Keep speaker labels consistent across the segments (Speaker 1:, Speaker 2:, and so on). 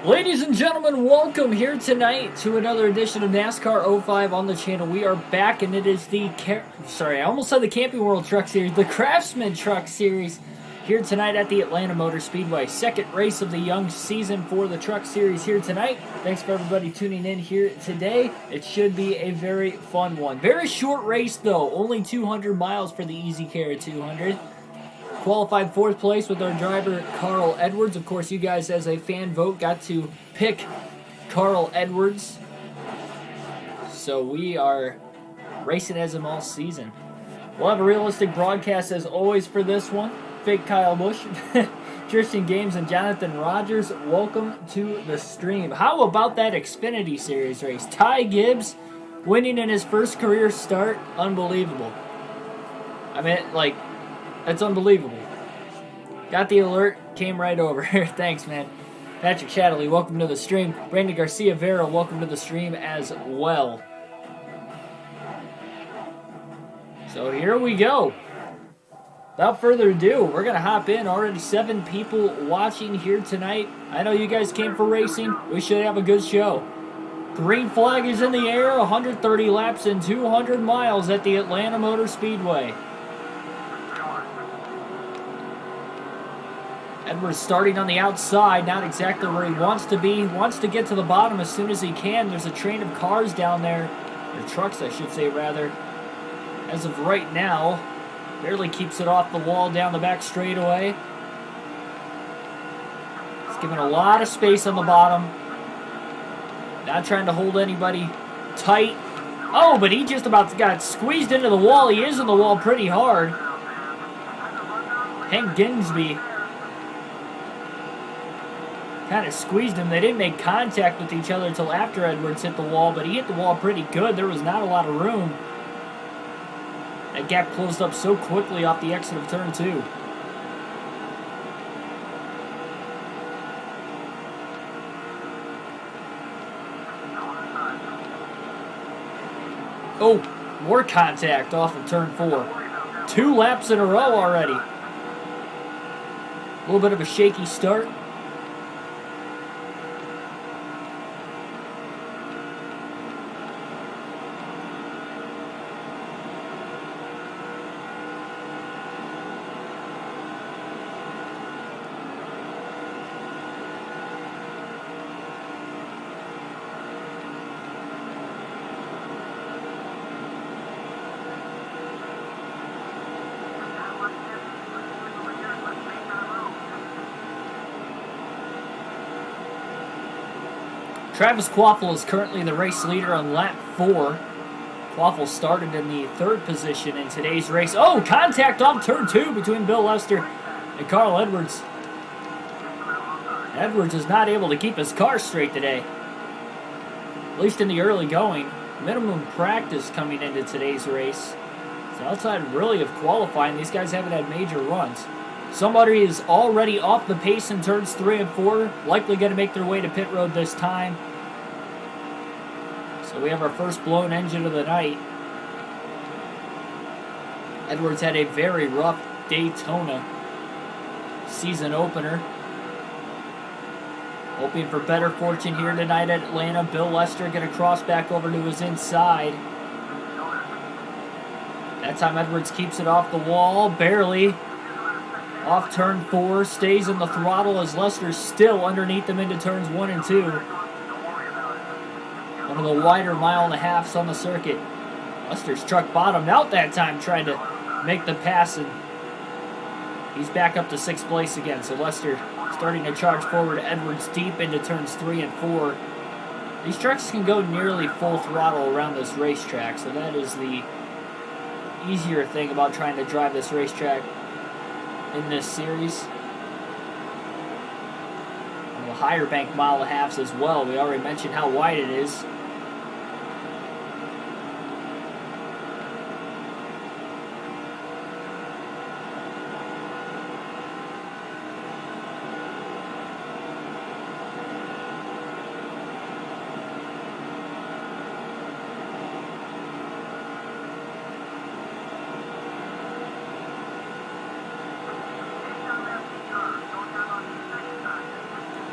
Speaker 1: Ladies and gentlemen, welcome here tonight to another edition of NASCAR 05 on the channel. We are back, and it is the I almost said the Camping World Truck Series, the Craftsman Truck Series, here tonight at the Atlanta Motor Speedway. Second race of the young season for the Truck Series here tonight. Thanks for everybody tuning in here today. It should be a very fun one. Very short race, though. Only 200 miles for the Easy Carry 200. Qualified fourth place with our driver, Carl Edwards. Of course, you guys, as a fan vote, got to pick Carl Edwards. So we are racing as him all season. We'll have a realistic broadcast as always for this one. Fake Kyle Busch, Tristan Games, and Jonathan Rogers. Welcome to the stream. How about that Xfinity Series race? Ty Gibbs winning in his first career start. Unbelievable. I mean, like, that's unbelievable. Got the alert, came right over here. Thanks, man. Patrick Shadley, welcome to the stream. Brandon Garcia Vera, welcome to the stream as well. So here we go. Without further ado, we're going to hop in. Already 7 people watching here tonight. I know you guys came for racing. We should have a good show. Green flag is in the air. 130 laps and 200 miles at the Atlanta Motor Speedway. Edwards starting on the outside, not exactly where he wants to be. He wants to get to the bottom as soon as he can. There's a train of cars down there, or trucks I should say rather. As of right now, barely keeps it off the wall down the back straightaway. He's given a lot of space on the bottom. Not trying to hold anybody tight. Oh, but he just about got squeezed into the wall. He is in the wall pretty hard. Hank Ginsby kind of squeezed him. They didn't make contact with each other until after Edwards hit the wall, but he hit the wall pretty good. There was not a lot of room. That gap closed up so quickly off the exit of turn 2. Oh, more contact off of turn 4. 2 laps in a row already. A little bit of a shaky start. Travis Quaffle is currently the race leader on lap 4. Quaffle started in the 3rd position in today's race. Oh, contact off turn 2 between Bill Lester and Carl Edwards. Edwards is not able to keep his car straight today, at least in the early going. Minimum practice coming into today's race. It's outside really of qualifying. These guys haven't had major runs. Somebody is already off the pace in turns 3 and 4. Likely going to make their way to pit road this time. So we have our first blown engine of the night. Edwards had a very rough Daytona season opener. Hoping for better fortune here tonight at Atlanta. Bill Lester going to cross back over to his inside. That time Edwards keeps it off the wall, barely. Off turn 4, stays in the throttle as Lester's still underneath them into turns 1 and 2. One of the wider 1.5 miles on the circuit. Lester's truck bottomed out that time, trying to make the pass, and he's back up to 6th place again. So Lester starting to charge forward. Edwards deep into turns 3 and 4. These trucks can go nearly full throttle around this racetrack, so that is the easier thing about trying to drive this racetrack in this series. One of the higher bank 1.5 miles as well. We already mentioned how wide it is.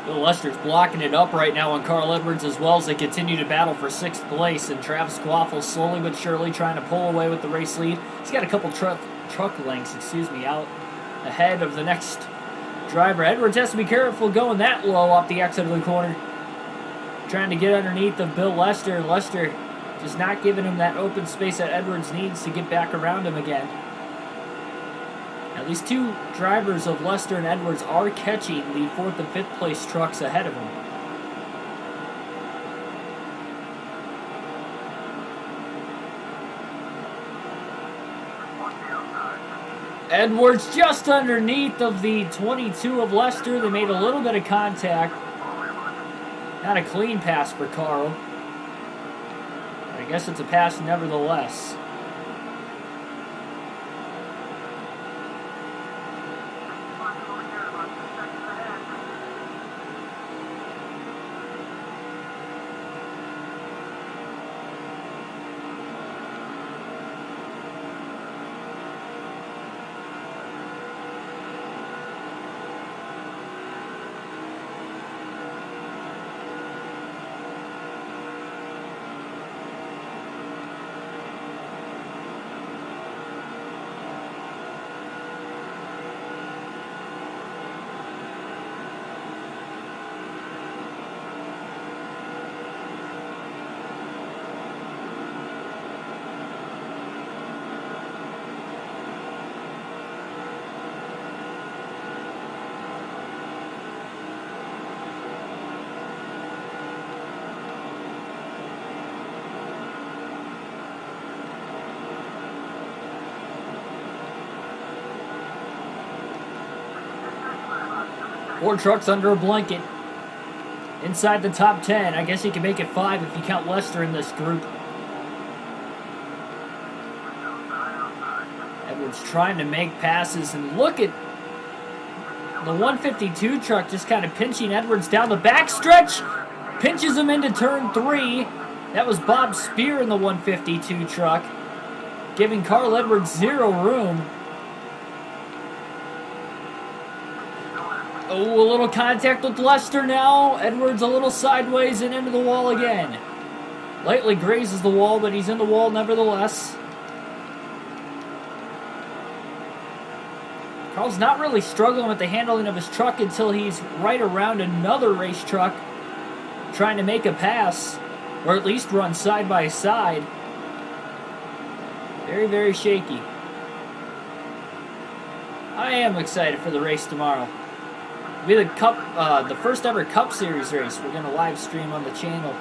Speaker 1: Bill Lester's blocking it up right now on Carl Edwards as well as they continue to battle for 6th place. And Travis Quaffle slowly but surely trying to pull away with the race lead. He's got a couple truck lengths, out ahead of the next driver. Edwards has to be careful going that low off the exit of the corner. Trying to get underneath of Bill Lester. Lester just not giving him that open space that Edwards needs to get back around him again. At least 2 drivers of Lester and Edwards are catching the 4th and 5th place trucks ahead of him. Edwards just underneath of the 22 of Lester. They made a little bit of contact. Not a clean pass for Carl. But I guess it's a pass nevertheless. Four trucks under a blanket. Inside the top 10. I guess you can make it 5 if you count Lester in this group. Edwards trying to make passes, and look at the 152 truck just kind of pinching Edwards down the backstretch. Pinches him into turn 3. That was Bob Spear in the 152 truck, giving Carl Edwards 0 room. Oh, a little contact with Lester now. Edwards a little sideways and into the wall again. Lightly grazes the wall, but he's in the wall nevertheless. Carl's not really struggling with the handling of his truck until he's right around another race truck trying to make a pass, or at least run side by side. Very, very shaky. I am excited for the race tomorrow. It'll be the Cup, the first ever Cup Series race. We're going to live stream on the channel.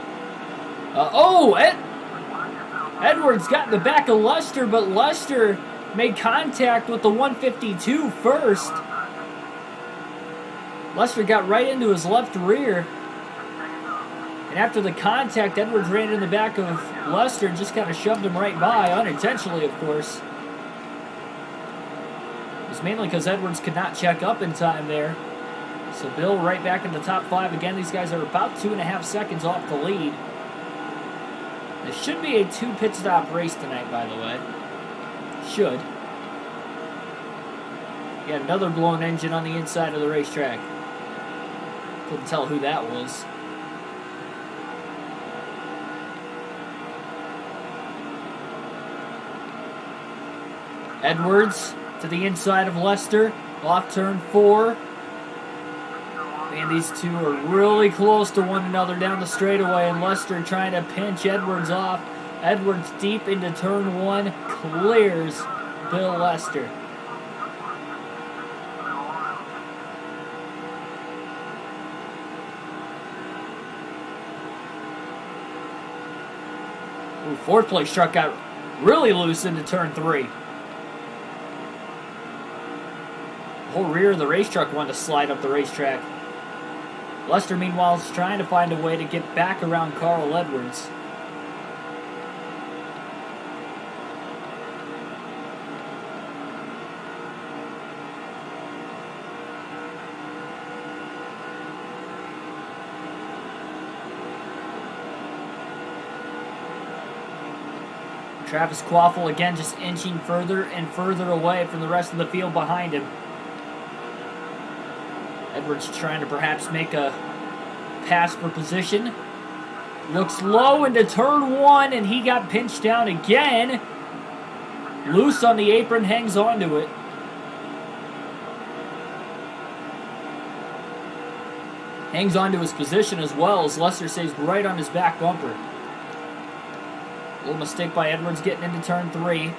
Speaker 1: Edwards got in the back of Lester, but Lester made contact with the 152 first. Lester got right into his left rear. And after the contact, Edwards ran in the back of Lester and just kind of shoved him right by, unintentionally, of course. It was mainly because Edwards could not check up in time there. So Bill right back in the top 5 again. These guys are about 2.5 seconds off the lead. This should be a 2 pit stop race tonight, by the way. Should. Got another blown engine on the inside of the racetrack. Couldn't tell who that was. Edwards to the inside of Lester. Off turn 4. And these two are really close to one another down the straightaway, and Lester trying to pinch Edwards off. Edwards deep into turn 1, clears Bill Lester. Ooh, 4th place truck got really loose into turn 3. The whole rear of the race truck wanted to slide up the racetrack. Lester, meanwhile, is trying to find a way to get back around Carl Edwards. Travis Quaffle again just inching further and further away from the rest of the field behind him. Edwards trying to perhaps make a pass for position. Looks low into turn 1, and he got pinched down again. Loose on the apron, hangs onto it. Hangs onto his position as well as Lester stays right on his back bumper. Little mistake by Edwards getting into turn 3.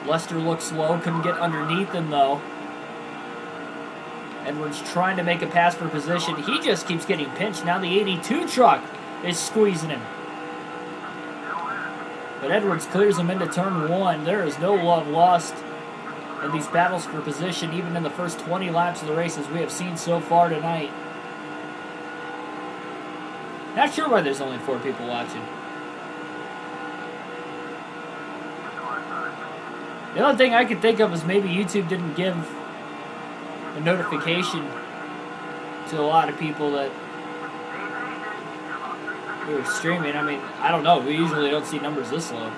Speaker 1: Lester looks low, couldn't get underneath him though. Edwards trying to make a pass for position. He just keeps getting pinched. Now the 82 truck is squeezing him. But Edwards clears him into turn 1. There is no love lost in these battles for position, even in the first 20 laps of the races we have seen so far tonight. Not sure why there's only 4 people watching. The only thing I could think of is maybe YouTube didn't give a notification to a lot of people that we were streaming. I mean, I don't know. We usually don't see numbers this low.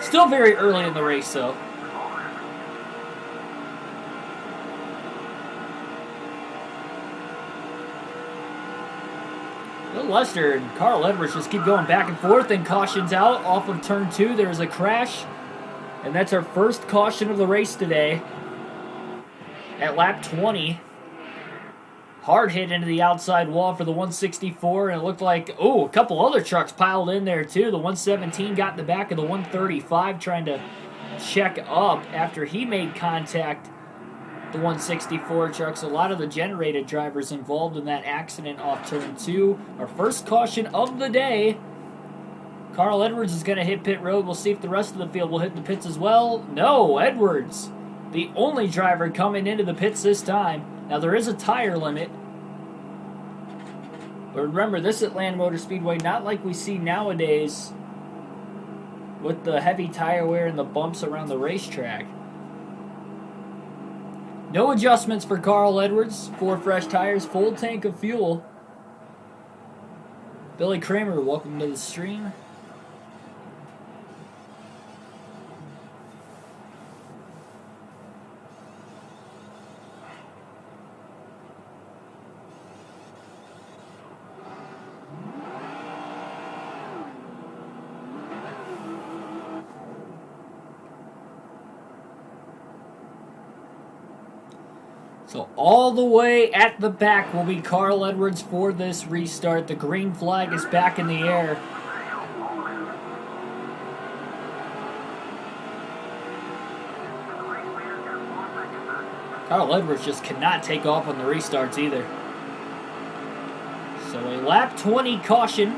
Speaker 1: Still very early in the race, though. Bill Lester and Carl Edwards just keep going back and forth, and cautions out off of turn 2. There's a crash, and that's our first caution of the race today. At lap 20, hard hit into the outside wall for the 164, and it looked like, a couple other trucks piled in there too. The 117 got in the back of the 135 trying to check up after he made contact. The 164 trucks, a lot of the generated drivers involved in that accident off turn 2. Our first caution of the day. Carl Edwards is going to hit pit road. We'll see if the rest of the field will hit the pits as well. No, Edwards, the only driver coming into the pits this time. Now there is a tire limit. But remember, this Atlanta Motor Speedway, not like we see nowadays with the heavy tire wear and the bumps around the racetrack. No adjustments for Carl Edwards. 4 fresh tires, full tank of fuel. Billy Kramer, welcome to the stream. So all the way at the back will be Carl Edwards for this restart. The green flag is back in the air. Carl Edwards just cannot take off on the restarts either. So a lap 20 caution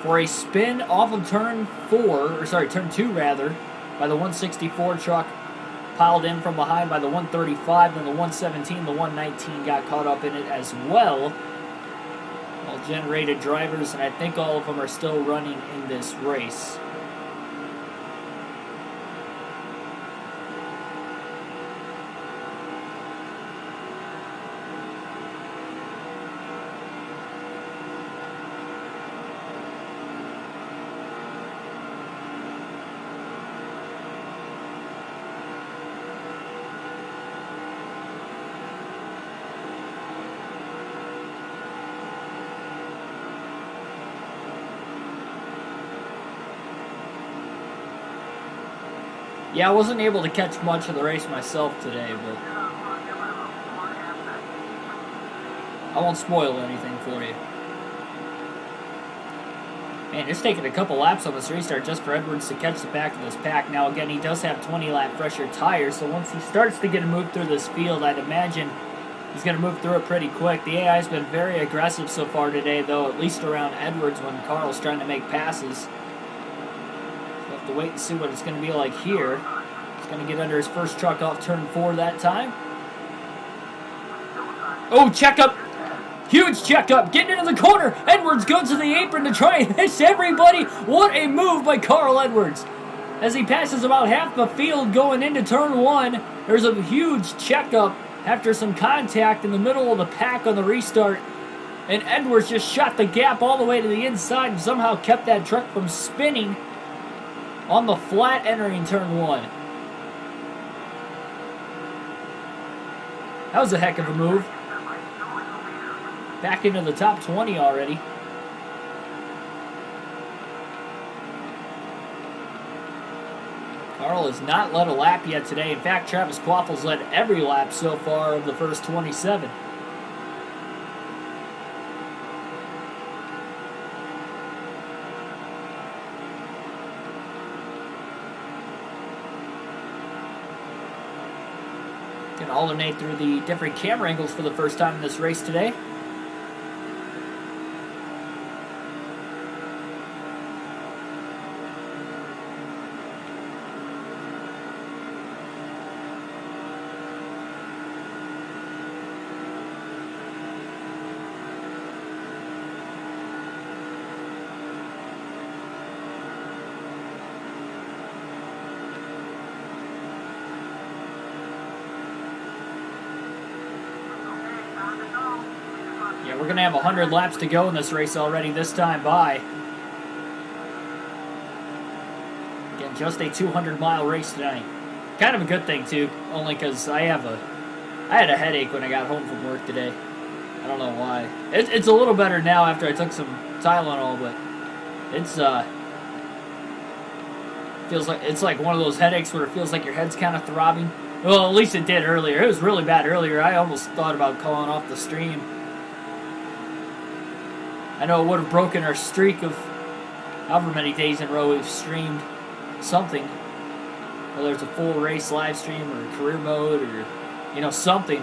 Speaker 1: for a spin off of turn 2 rather, by the 164 truck. Piled in from behind by the 135, then the 117, the 119 got caught up in it as well. All generated drivers, and I think all of them are still running in this race. Yeah, I wasn't able to catch much of the race myself today, but I won't spoil anything for you. Man, it's taking a couple laps on this restart just for Edwards to catch the back of this pack. Now, again, he does have 20-lap fresher tires, so once he starts to get a move through this field, I'd imagine he's going to move through it pretty quick. The AI's been very aggressive so far today, though, at least around Edwards when Carl's trying to make passes. We'll have to wait and see what it's going to be like here. He's going to get under his first truck off turn 4 that time. Oh, checkup! Huge checkup! Getting into the corner! Edwards goes to the apron to try and miss everybody! What a move by Carl Edwards! As he passes about half the field going into turn 1, there's a huge checkup after some contact in the middle of the pack on the restart. And Edwards just shot the gap all the way to the inside and somehow kept that truck from spinning on the flat entering turn 1. That was a heck of a move. back into the top 20 already. Carl has not led a lap yet today. In fact, Travis Quaffel's led every lap so far of the first 27. Can alternate through the different camera angles for the first time in this race today. Yeah, we're going to have 100 laps to go in this race already this time by. Again, just a 200-mile race tonight. Kind of a good thing, too, only because I had a headache when I got home from work today. I don't know why. It's a little better now after I took some Tylenol, but it's feels like it's like one of those headaches where it feels like your head's kind of throbbing. Well, at least it did earlier. It was really bad earlier. I almost thought about calling off the stream. I know it would have broken our streak of however many days in a row we've streamed something. Whether it's a full race live stream or career mode or, you know, something.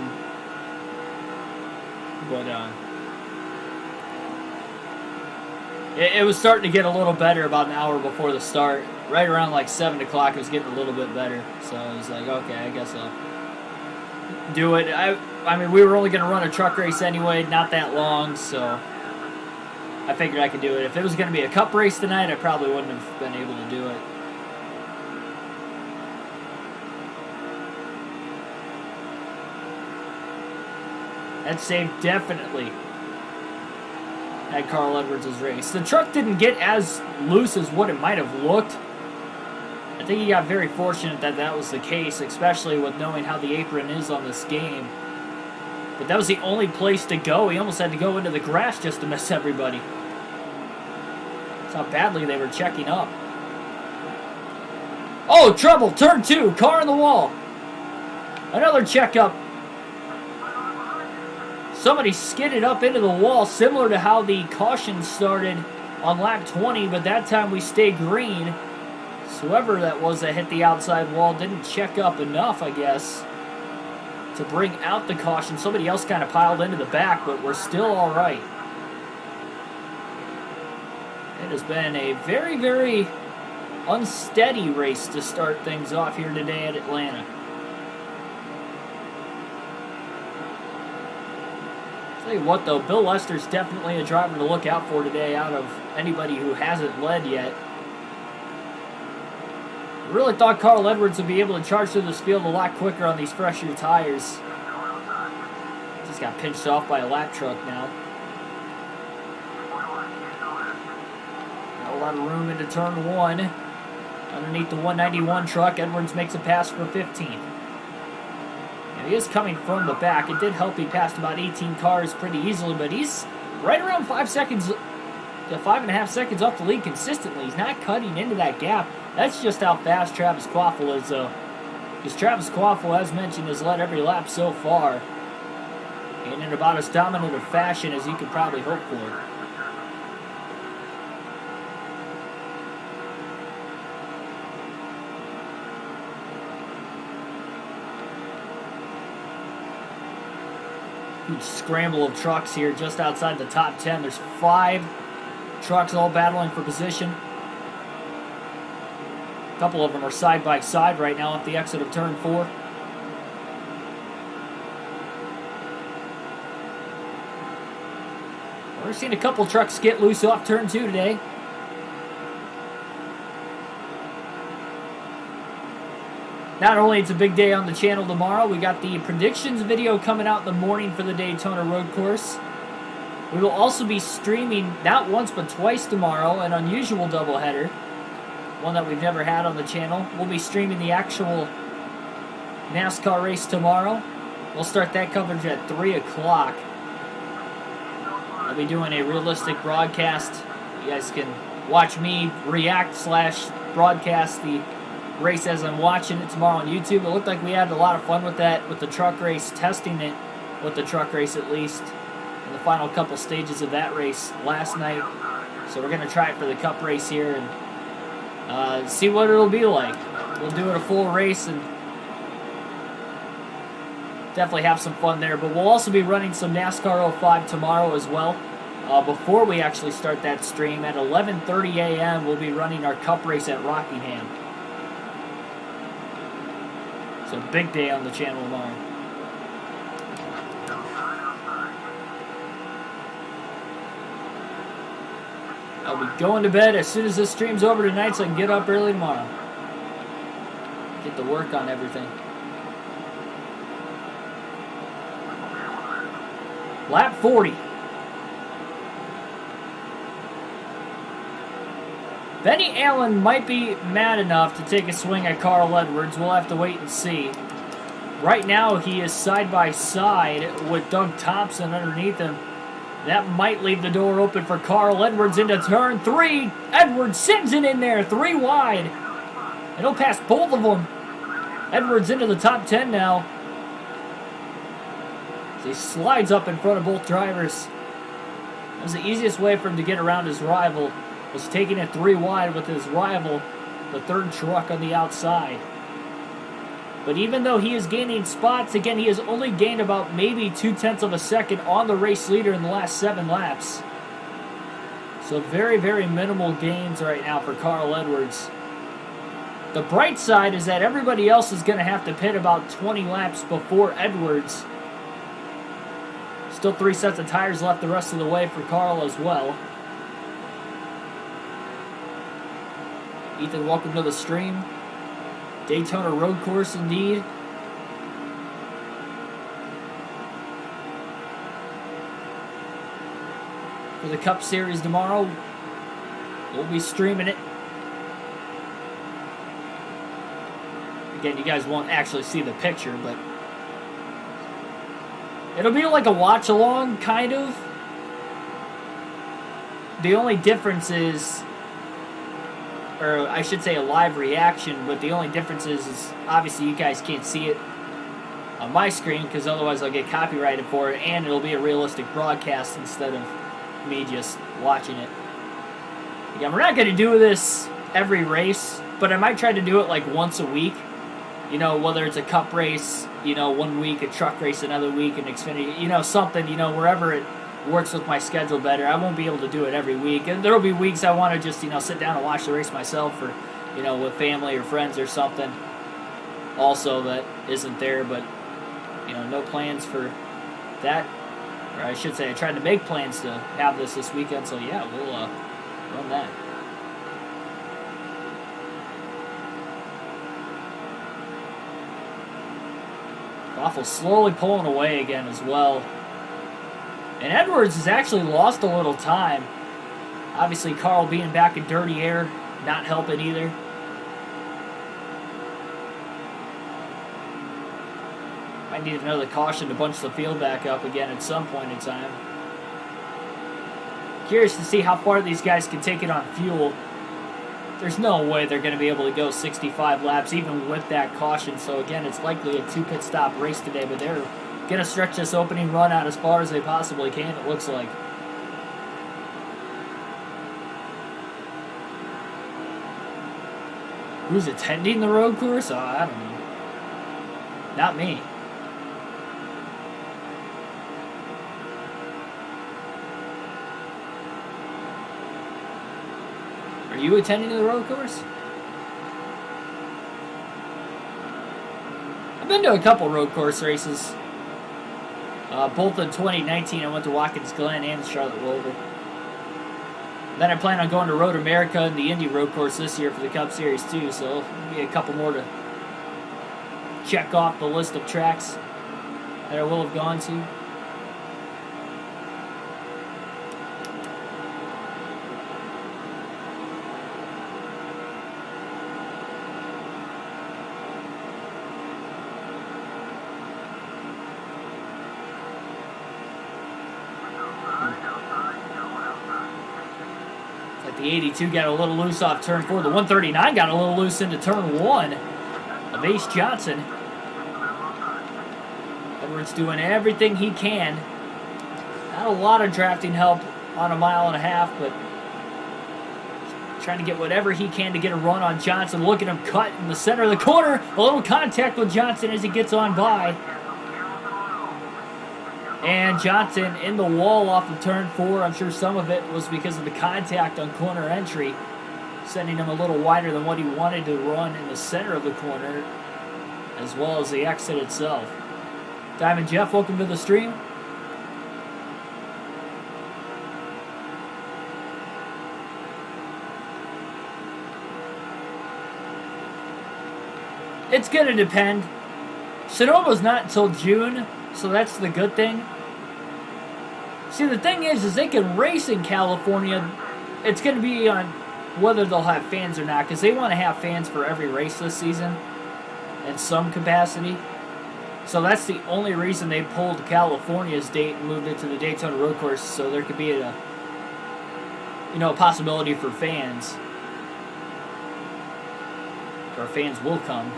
Speaker 1: But, it was starting to get a little better about an hour before the start. Right around like 7 o'clock, it was getting a little bit better. So I was like, okay, I guess I'll do it. I mean, we were only going to run a truck race anyway, not that long, so I figured I could do it. If it was going to be a cup race tonight, I probably wouldn't have been able to do it. That save definitely had Carl Edwards' race. The truck didn't get as loose as what it might have looked. I think he got very fortunate that that was the case, especially with knowing how the apron is on this game. But that was the only place to go. He almost had to go into the grass just to miss everybody. That's how badly they were checking up. Oh, trouble! Turn 2! Car in the wall! Another checkup. Somebody skidded up into the wall, similar to how the caution started on lap 20, but that time we stayed green. So whoever that was that hit the outside wall didn't check up enough, I guess, to bring out the caution. Somebody else kind of piled into the back, but we're still all right. It has been a very, very unsteady race to start things off here today at Atlanta. Tell you what, though, Bill Lester's definitely a driver to look out for today out of anybody who hasn't led yet. I really thought Carl Edwards would be able to charge through this field a lot quicker on these fresher tires. Just got pinched off by a lap truck now. Got a lot of room into turn 1. Underneath the 191 truck, Edwards makes a pass for 15th. He is coming from the back. It did help he passed about 18 cars pretty easily, but he's right around 5 seconds to 5.5 seconds off the lead consistently. He's not cutting into that gap. That's just how fast Travis Quaffle is, though. Because Travis Quaffle, as mentioned, has led every lap so far. And in about as dominant a fashion as you could probably hope for. Huge scramble of trucks here just outside the top 10. There's 5 trucks all battling for position. A couple of them are side by side right now at the exit of turn 4. We're seeing a couple trucks get loose off turn 2 today. Not only it's a big day on the channel tomorrow, we got the predictions video coming out in the morning for the Daytona Road Course. We will also be streaming not once but twice tomorrow, an unusual doubleheader, one that we've never had on the channel. We'll be streaming the actual NASCAR race tomorrow. We'll start that coverage at 3 o'clock. I'll be doing a realistic broadcast. You guys can watch me react / broadcast the race as I'm watching it tomorrow on YouTube. It looked like we had a lot of fun with that, with the truck race, testing it with the truck race at least, in the final couple stages of that race last night. So we're going to try it for the Cup race here and see what it'll be like. We'll do it a full race and definitely have some fun there. But we'll also be running some NASCAR 05 tomorrow as well. Before we actually start that stream, at 11:30 a.m., we'll be running our Cup race at Rockingham. So big day on the channel tomorrow. I'll be going to bed as soon as this stream's over tonight so I can get up early tomorrow. Get to work on everything. Lap 40. Benny Allen might be mad enough to take a swing at Carl Edwards. We'll have to wait and see. Right now, he is side by side with Doug Thompson underneath him. That might leave the door open for Carl Edwards into turn 3. Edwards sends it in there, 3 wide. And he'll pass both of them. Edwards into the top 10 now. As he slides up in front of both drivers. That was the easiest way for him to get around his rival, was taking it 3 wide with his rival, the third truck on the outside. But even though he is gaining spots, again, he has only gained about maybe 0.2 of a second on the race leader in the last 7 laps. So very, very minimal gains right now for Carl Edwards. The bright side is that everybody else is going to have to pit about 20 laps before Edwards. Still 3 sets of tires left the rest of the way for Carl as well. Ethan, welcome to the stream. Daytona road course indeed. For the Cup Series tomorrow, we'll be streaming it. Again, you guys won't actually see the picture, but it'll be like a watch-along, kind of. The only difference is, or I should say a live reaction, but the only difference is obviously you guys can't see it on my screen because otherwise I'll get copyrighted for it, and it'll be a realistic broadcast instead of me just watching it. Again, we're not going to do this every race, but I might try to do it like once a week. You know, whether it's a Cup race, you know, 1 week, a truck race another week, an Xfinity, you know, something, you know, wherever it works with my schedule better. I won't be able to do it every week. And there'll be weeks I want to just, you know, sit down and watch the race myself, or, you know, with family or friends or something also that isn't there. But, you know, no plans for that. Or I should say I tried to make plans to have this weekend. So, yeah, we'll run that. Awful slowly pulling away again as well. And Edwards has actually lost a little time. Obviously, Carl being back in dirty air, not helping either. Might need another caution to bunch the field back up again at some point in time. Curious to see how far these guys can take it on fuel. There's no way they're going to be able to go 65 laps even with that caution. So again, it's likely a 2 pit stop race today, but they're going to stretch this opening run out as far as they possibly can, it looks like. Who's attending the road course? Oh, I don't know. Not me. Are you attending the road course? I've been to a couple road course races. Both in 2019, I went to Watkins Glen and Charlotte Roval. Then I plan on going to Road America and the Indy road course this year for the Cup Series too, so there'll be a couple more to check off the list of tracks that I will have gone to. The 82 got a little loose off turn 4. The 139 got a little loose into turn 1 of Ace Johnson. Edwards doing everything he can. Not a lot of drafting help on a 1.5 miles, but trying to get whatever he can to get a run on Johnson. Look at him cut in the center of the corner. A little contact with Johnson as he gets on by. And Johnson in the wall off of turn 4. I'm sure some of it was because of the contact on corner entry, sending him a little wider than what he wanted to run in the center of the corner, as well as the exit itself. Diamond Jeff, welcome to the stream. It's going to depend. Sonoma's not until June, so that's the good thing. See, the thing is they can race in California. It's going to be on whether they'll have fans or not, because they want to have fans for every race this season in some capacity. So that's the only reason they pulled California's date and moved it to the Daytona Road Course, so there could be a possibility for fans. Or fans will come.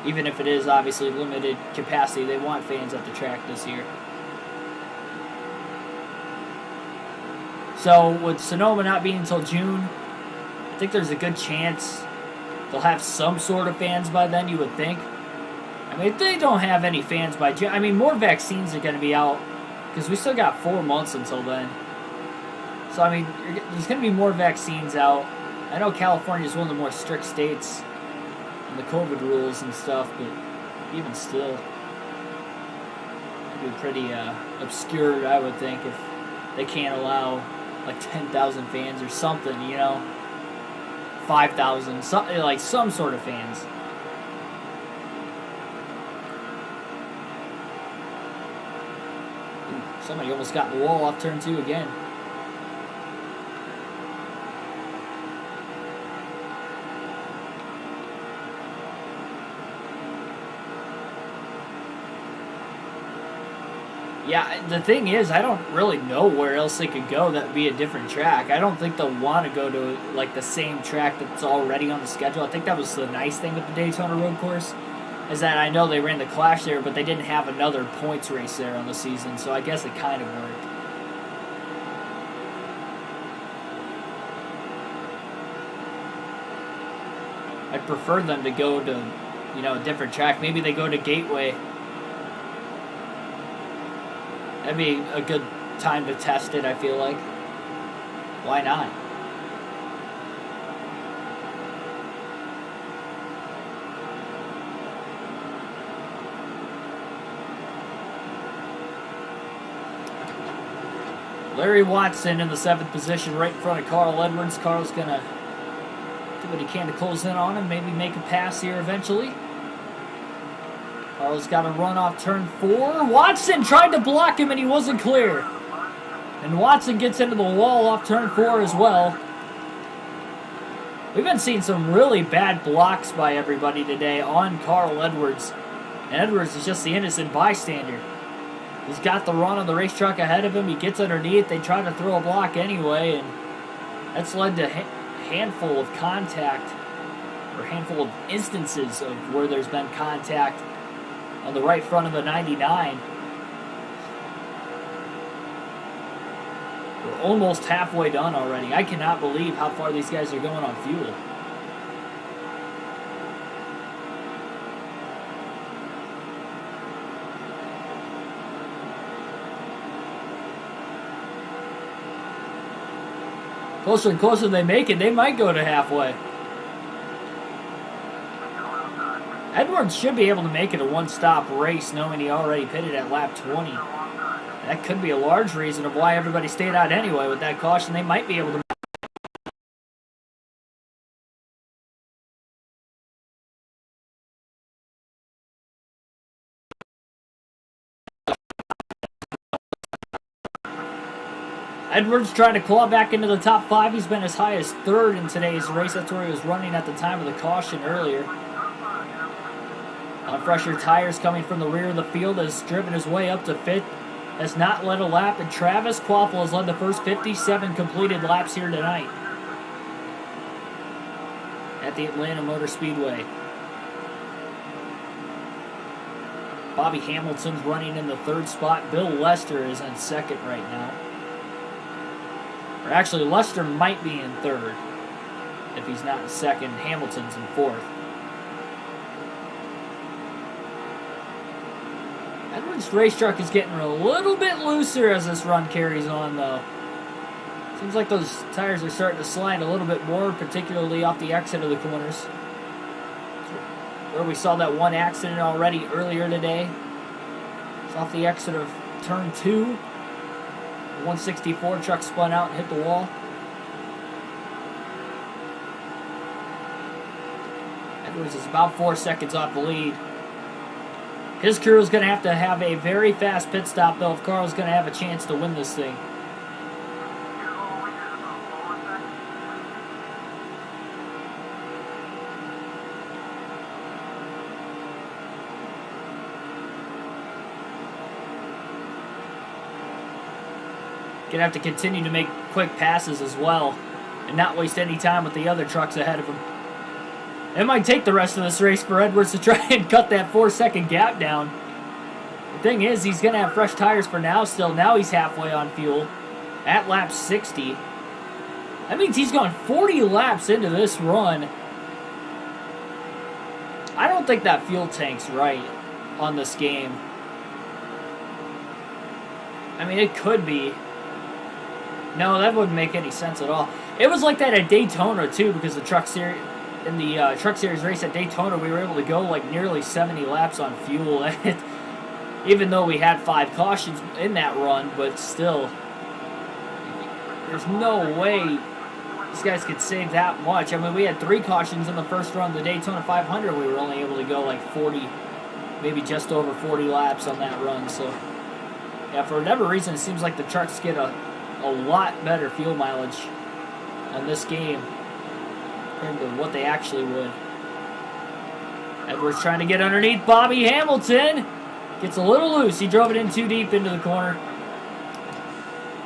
Speaker 1: Even if it is obviously limited capacity, they want fans at the track this year. So with Sonoma not being until June, I think there's a good chance they'll have some sort of fans by then, you would think. I mean, if they don't have any fans by June, I mean, more vaccines are going to be out because we still got 4 months until then. So, I mean, there's going to be more vaccines out. I know California is one of the more strict states and the COVID rules and stuff, but even still, it'd be pretty obscure, I would think, if they can't allow like 10,000 fans or something, 5,000, something like some sort of fans. Ooh, somebody almost got in the wall off turn 2 again. Yeah, the thing is, I don't really know where else they could go that would be a different track. I don't think they'll want to go to like the same track that's already on the schedule. I think that was the nice thing with the Daytona Road Course, is that I know they ran the Clash there, but they didn't have another points race there on the season, so I guess it kind of worked. I'd prefer them to go to, a different track. Maybe they go to Gateway. That'd be a good time to test it, I feel like. Why not? Larry Watson in the 7th position, right in front of Carl Edwards. Carl's going to do what he can to close in on him, maybe make a pass here eventually. Carl's got a run off turn 4. Watson tried to block him and he wasn't clear. And Watson gets into the wall off turn 4 as well. We've been seeing some really bad blocks by everybody today on Carl Edwards. And Edwards is just the innocent bystander. He's got the run on the race truck ahead of him. He gets underneath. They try to throw a block anyway. And that's led to a handful of contact, or a handful of instances of where there's been contact on the right front of the 99. We're almost halfway done already. I cannot believe how far these guys are going on fuel. Closer and closer they make it, they might go to halfway. Edwards should be able to make it a one-stop race, knowing he already pitted at lap 20. That could be a large reason of why everybody stayed out anyway with that caution. They might be able to. Edwards trying to claw back into the top 5. He's been as high as 3rd in today's race. That's where he was running at the time of the caution earlier. On fresher tires coming from the rear of the field, has driven his way up to 5th. has not led a lap, and Travis Kvapil has led the first 57 completed laps here tonight at the Atlanta Motor Speedway. Bobby Hamilton's running in the third spot. Bill Lester is in second right now. Or actually, Lester might be in third. If he's not in second, Hamilton's in fourth. Edwards' race truck is getting a little bit looser as this run carries on, though. Seems like those tires are starting to slide a little bit more, particularly off the exit of the corners. Where we saw that one accident already earlier today. It's off the exit of turn 2. The 164 truck spun out and hit the wall. Edwards is about 4 seconds off the lead. His crew is going to have a very fast pit stop, though, if Carl's going to have a chance to win this thing. Going to have to continue to make quick passes as well and not waste any time with the other trucks ahead of him. It might take the rest of this race for Edwards to try and cut that 4-second gap down. The thing is, he's going to have fresh tires for now still. Now he's halfway on fuel at lap 60. That means he's gone 40 laps into this run. I don't think that fuel tank's right on this game. I mean, it could be. No, that wouldn't make any sense at all. It was like that at Daytona, too, because the Truck Series... In the Truck Series race at Daytona, we were able to go like nearly 70 laps on fuel. Even though we had 5 cautions in that run, but still, there's no way these guys could save that much. I mean, we had 3 cautions in the first run of the Daytona 500. We were only able to go like 40, maybe just over 40 laps on that run. So, yeah, for whatever reason, it seems like the trucks get a lot better fuel mileage on this game compared to what they actually would. Edwards trying to get underneath Bobby Hamilton. Gets a little loose. He drove it in too deep into the corner.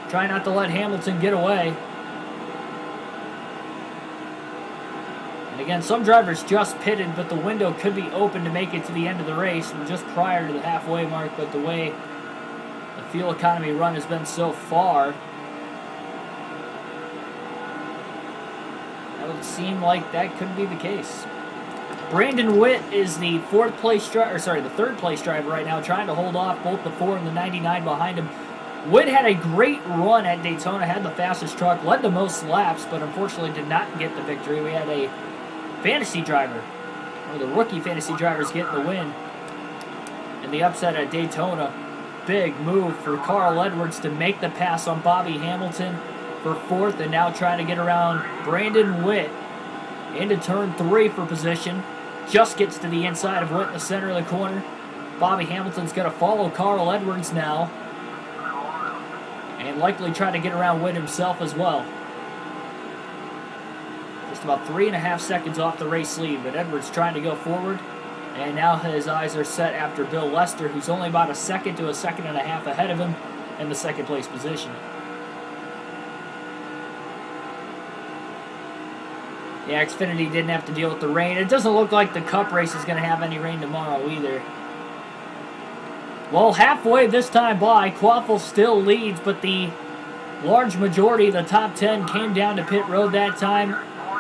Speaker 1: Try not to let Hamilton get away. And again, some drivers just pitted, but the window could be open to make it to the end of the race. We're just prior to the halfway mark, but the way the fuel economy run has been so far, that would seem like that could be the case. Brandon Witt is the third place driver right now, trying to hold off both the 4 and the 99 behind him. Witt had a great run at Daytona, had the fastest truck, led the most laps, but unfortunately did not get the victory. We had a fantasy driver, one of the rookie fantasy drivers, getting the win in the upset at Daytona. Big move for Carl Edwards to make the pass on Bobby Hamilton for 4th, and now trying to get around Brandon Witt into turn 3 for position. Just gets to the inside of Witt in the center of the corner. Bobby Hamilton's going to follow Carl Edwards now and likely try to get around Witt himself as well. Just about 3.5 seconds off the race lead, but Edwards trying to go forward, and now his eyes are set after Bill Lester, who's only about 1 second to 1.5 seconds ahead of him in the second place position. Yeah, Xfinity didn't have to deal with the rain. It doesn't look like the Cup race is going to have any rain tomorrow either. Well, halfway this time by, Kvapil still leads, but the large majority of the top 10 came down to pit road that time.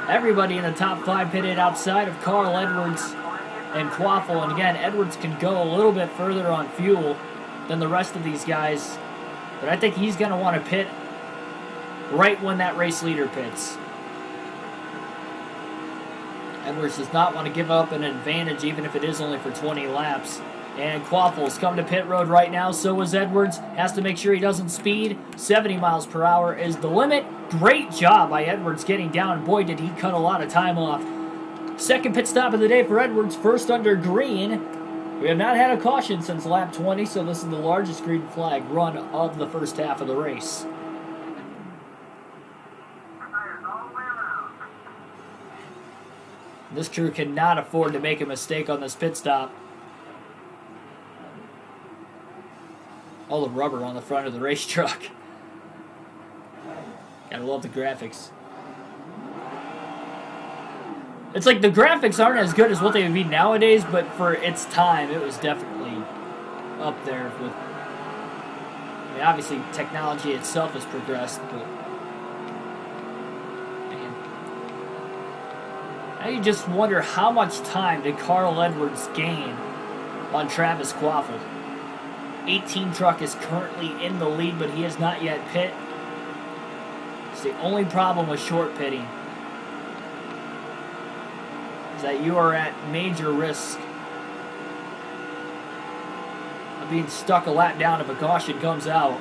Speaker 1: Everybody in the top 5 pitted outside of Carl Edwards and Kvapil. And again, Edwards can go a little bit further on fuel than the rest of these guys, but I think he's going to want to pit right when that race leader pits. Edwards does not want to give up an advantage, even if it is only for 20 laps. And Kvapil's come to pit road right now, so is Edwards. Has to make sure he doesn't speed. 70 miles per hour is the limit. Great job by Edwards getting down. Boy, did he cut a lot of time off. Second pit stop of the day for Edwards, first under green. We have not had a caution since lap 20, so this is the largest green flag run of the first half of the race. This crew cannot afford to make a mistake on this pit stop. All the rubber on the front of the race truck. Gotta love the graphics. It's like the graphics aren't as good as what they would be nowadays, but for its time, it was definitely up there with... I mean, obviously, technology itself has progressed, but... Man. Now you just wonder how much time did Carl Edwards gain on Travis Quaffle. 18 truck is currently in the lead, but he has not yet pit. It's the only problem with short pitting is that you are at major risk of being stuck a lap down if a caution comes out.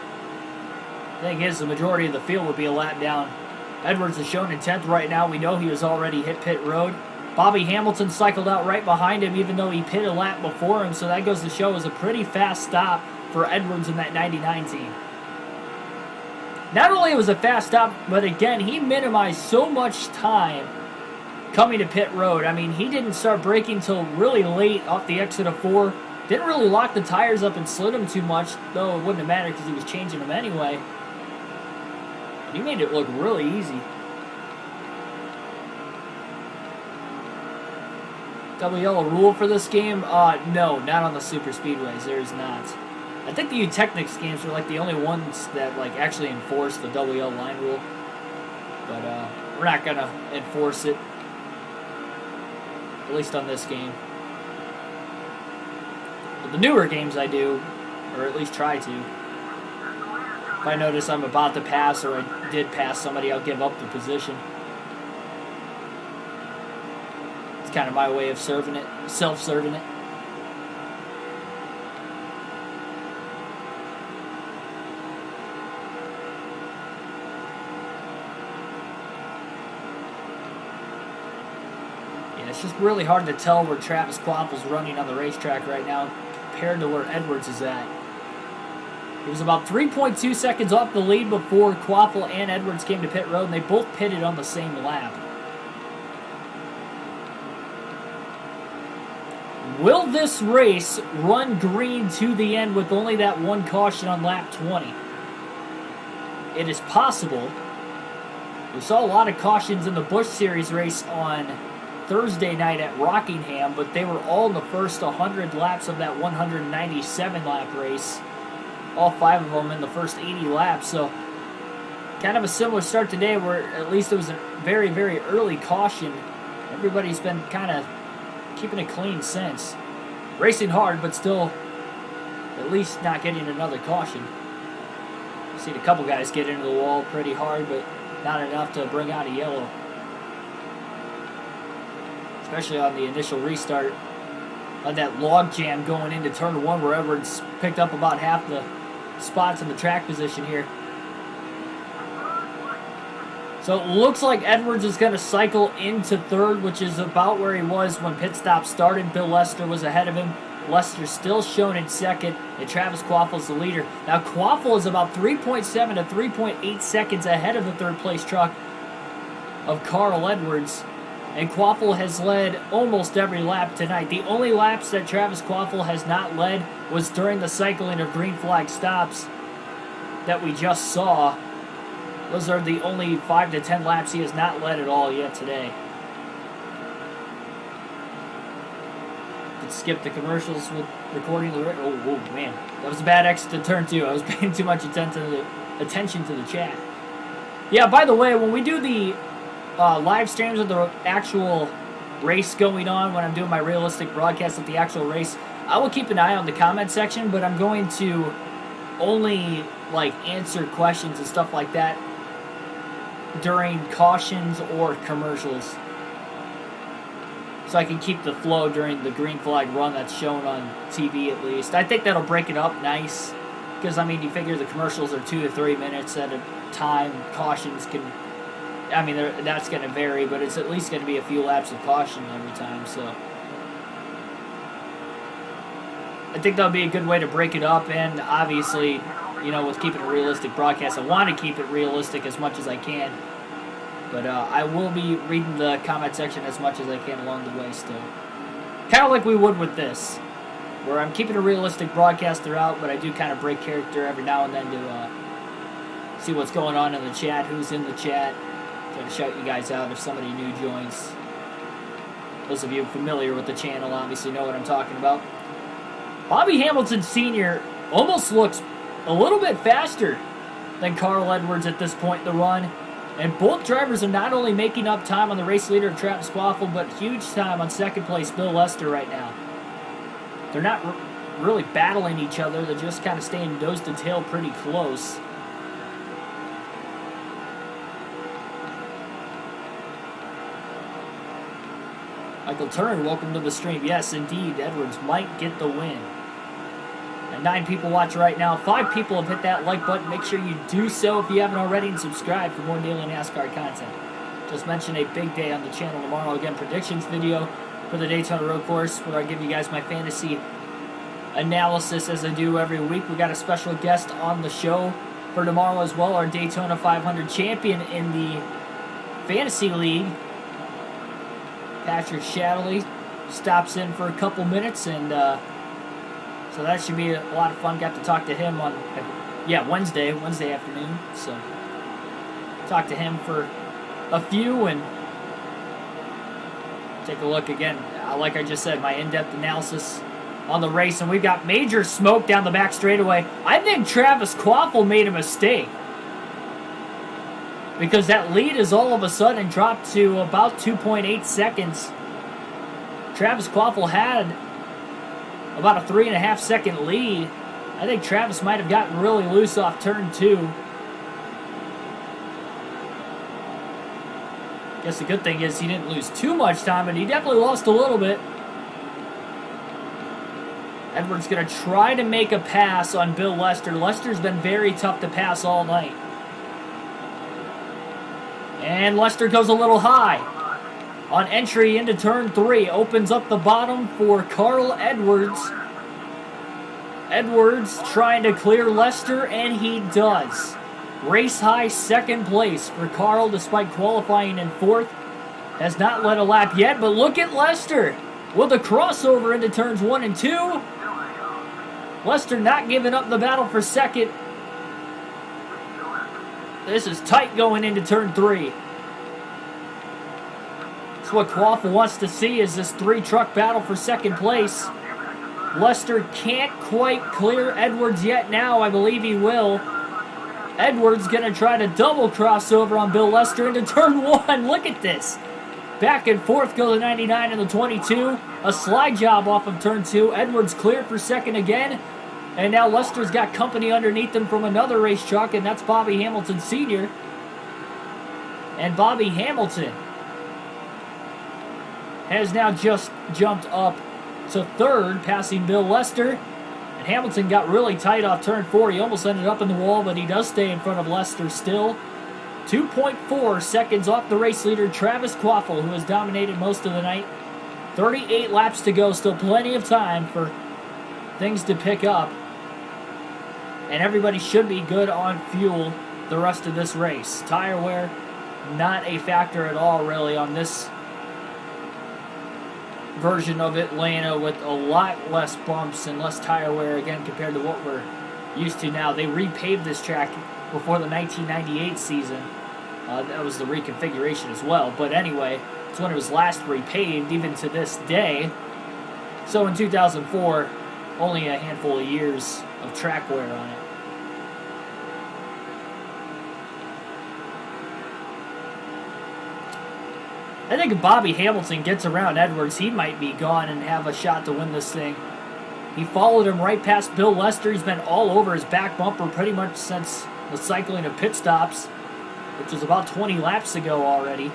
Speaker 1: The thing is, the majority of the field would be a lap down. Edwards is shown in 10th right now. We know he has already hit pit road. Bobby Hamilton cycled out right behind him, even though he pit a lap before him, so that goes to show it was a pretty fast stop for Edwards in that 99 team. Not only was it a fast stop, but again, he minimized so much time coming to pit road. I mean, he didn't start braking till really late off the exit of 4. Didn't really lock the tires up and slid them too much, though it wouldn't have mattered because he was changing them anyway. He made it look really easy. Double yellow rule for this game? No, not on the super speedways. There is not. I think the Technics games are like the only ones that like actually enforce the double yellow line rule. But we're not gonna enforce it. At least on this game. But the newer games I do, or at least try to. If I notice I'm about to pass or I did pass somebody, I'll give up the position. It's kind of my way of serving it, self-serving it. It's just really hard to tell where Travis Quaffle's running on the racetrack right now compared to where Edwards is at. He was about 3.2 seconds off the lead before Quaffle and Edwards came to pit road, and they both pitted on the same lap. Will this race run green to the end with only that one caution on lap 20? It is possible. We saw a lot of cautions in the Busch Series race on Thursday night at Rockingham, but they were all in the first 100 laps of that 197-lap race. All 5 of them in the first 80 laps, so kind of a similar start today where at least it was a very, very early caution. Everybody's been kind of keeping it clean since. Racing hard, but still at least not getting another caution. Seen a couple guys get into the wall pretty hard, but not enough to bring out a yellow. Especially on the initial restart. On that log jam going into turn 1 where Edwards picked up about half the spots in the track position here. So it looks like Edwards is going to cycle into 3rd, which is about where he was when pit stop started. Bill Lester was ahead of him. Lester's still shown in 2nd, and Travis Quaffle's the leader. Now Quaffle is about 3.7 to 3.8 seconds ahead of the 3rd place truck of Carl Edwards. And Quaffle has led almost every lap tonight. The only laps that Travis Quaffle has not led was during the cycling of green flag stops that we just saw. Those are the only 5 to 10 laps he has not led at all yet today. Could skip the commercials with recording the... Oh, man. That was a bad exit to turn 2. I was paying too much attention to the chat. Yeah, by the way, when we do the live streams of the actual race going on, when I'm doing my realistic broadcast of the actual race, I will keep an eye on the comment section, but I'm going to only like answer questions and stuff like that during cautions or commercials, so I can keep the flow during the green flag run that's shown on TV at least. I think that'll break it up nice, because I mean, you figure the commercials are 2 to 3 minutes at a time. Cautions can, I mean, that's going to vary, but it's at least going to be a few laps of caution every time, so I think that'll be a good way to break it up. And obviously, you know, with keeping a realistic broadcast, I want to keep it realistic as much as I can, but I will be reading the comment section as much as I can along the way still. Kind of like we would with this. where I'm keeping a realistic broadcast throughout, but I do kind of break character every now and then to see what's going on in the chat, who's in the chat. Try to shout you guys out if somebody new joins. Those of you familiar with the channel obviously know what I'm talking about. Bobby Hamilton Sr. almost looks a little bit faster than Carl Edwards at this point in the run. And both drivers are not only making up time on the race leader of Travis Quaffle, but huge time on second place Bill Lester right now. They're not really battling each other. They're just kind of staying nose to tail pretty close. Michael Turn, welcome to the stream. Yes, indeed, Edwards might get the win. And 9 people watch right now. 5 people have hit that like button. Make sure you do so if you haven't already, and subscribe for more daily NASCAR content. Just mentioned a big day on the channel tomorrow. Again, predictions video for the Daytona Road Course, where I give you guys my fantasy analysis as I do every week. We got a special guest on the show for tomorrow as well, our Daytona 500 champion in the Fantasy League. Patrick Shadley stops in for a couple minutes, and so that should be a lot of fun. Got to talk to him on, Wednesday afternoon. So talk to him for a few and take a look again. Like I just said, my in-depth analysis on the race, and we've got major smoke down the back straightaway. I think Travis Quaffle made a mistake, because that lead is all of a sudden dropped to about 2.8 seconds. Travis Quaffle had about a 3.5 second lead. I think Travis might have gotten really loose off turn 2. Guess the good thing is he didn't lose too much time, and he definitely lost a little bit. Edwards going to try to make a pass on Bill Lester. Lester's been very tough to pass all night. And Lester goes a little high on entry into turn 3. Opens up the bottom for Carl Edwards. Edwards trying to clear Lester, and he does. Race high second place for Carl, despite qualifying in 4th. Has not led a lap yet, but look at Lester with a crossover into turns 1 and 2. Lester not giving up the battle for second. This is tight going into turn 3. That's what Quaffle wants to see, is this 3-truck battle for second place. Lester can't quite clear Edwards yet. Now I believe he will. Edwards going to try to double crossover on Bill Lester into turn 1. Look at this. Back and forth go the 99 and the 22. A slide job off of turn 2. Edwards cleared for second again. And now Lester's got company underneath him from another race truck, and that's Bobby Hamilton Sr. And Bobby Hamilton has now just jumped up to 3rd, passing Bill Lester. And Hamilton got really tight off turn 4. He almost ended up in the wall, but he does stay in front of Lester still. 2.4 seconds off the race leader, Travis Quaffle, who has dominated most of the night. 38 laps to go, still plenty of time for things to pick up. And everybody should be good on fuel the rest of this race. Tire wear, not a factor at all, really, on this version of Atlanta, with a lot less bumps and less tire wear, again, compared to what we're used to now. They repaved this track before the 1998 season. That was the reconfiguration as well. But anyway, it's when it was last repaved, even to this day. So in 2004, only a handful of years of track wear on it. I think if Bobby Hamilton gets around Edwards, he might be gone and have a shot to win this thing. He followed him right past Bill Lester. He's been all over his back bumper pretty much since the cycling of pit stops, which was about 20 laps ago already.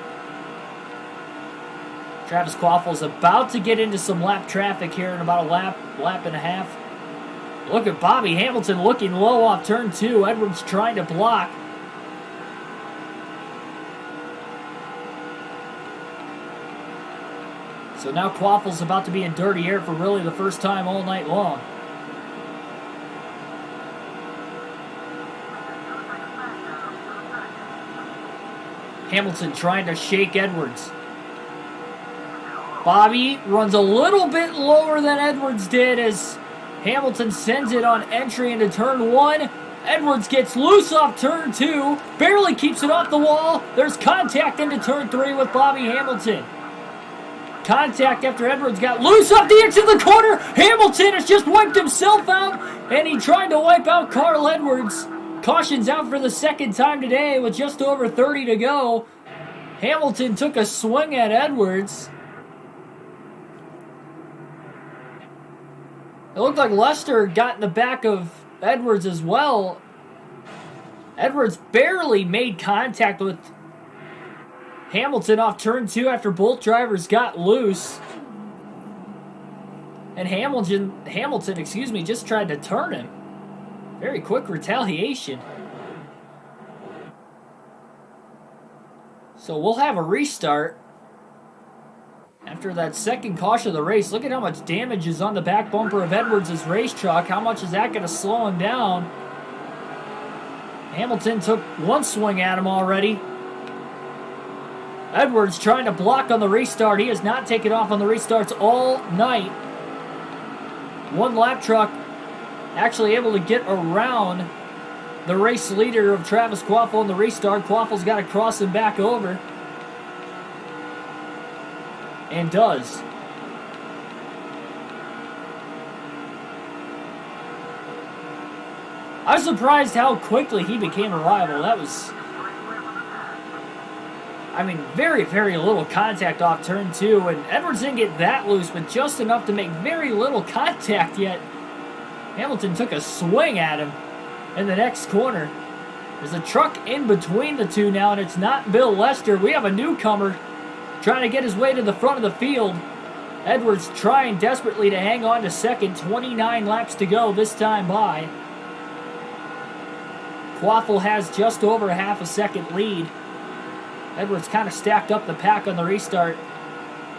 Speaker 1: Travis Quaffle's about to get into some lap traffic here in about a lap and a half. Look at Bobby Hamilton looking low off turn 2. Edwards trying to block. So now Quaffle's about to be in dirty air for really the first time all night long. Hamilton trying to shake Edwards. Bobby runs a little bit lower than Edwards did as Hamilton sends it on entry into turn 1. Edwards gets loose off turn 2. Barely keeps it off the wall. There's contact into turn 3 with Bobby Hamilton. Contact after Edwards got loose off the edge of the corner. Hamilton has just wiped himself out, and he tried to wipe out Carl Edwards. Caution's out for the second time today with just over 30 to go. Hamilton took a swing at Edwards. It looked like Lester got in the back of Edwards as well. Edwards barely made contact with Hamilton off turn 2 after both drivers got loose. And Hamilton, just tried to turn him. Very quick retaliation. So we'll have a restart after that second caution of the race. Look at how much damage is on the back bumper of Edwards' race truck. How much is that going to slow him down? Hamilton took one swing at him already. Edwards trying to block on the restart. He has not taken off on the restarts all night. One lap truck actually able to get around the race leader of Travis Quaffle in the restart. Quaffle's got to cross him back over. And does. I was surprised how quickly he became a rival. That was, very, very little contact off turn 2, and Edwards didn't get that loose, but just enough to make very little contact yet. Hamilton took a swing at him in the next corner. There's a truck in between the two now, and it's not Bill Lester. We have a newcomer trying to get his way to the front of the field. Edwards trying desperately to hang on to second. 29 laps to go this time by. Quaffle has just over a half a second lead. Edwards kind of stacked up the pack on the restart.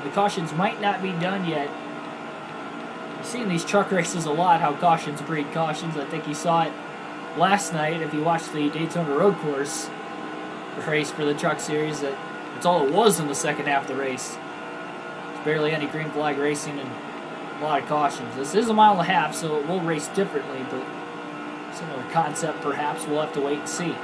Speaker 1: The cautions might not be done yet. You've seen these truck races a lot, how cautions breed cautions. I think you saw it last night if you watched the Daytona Road Course race for the Truck Series. That's all it was in the second half of the race. There's barely any green flag racing and a lot of cautions. This is a mile and a half, so it will race differently, but similar concept perhaps. We'll have to wait and see.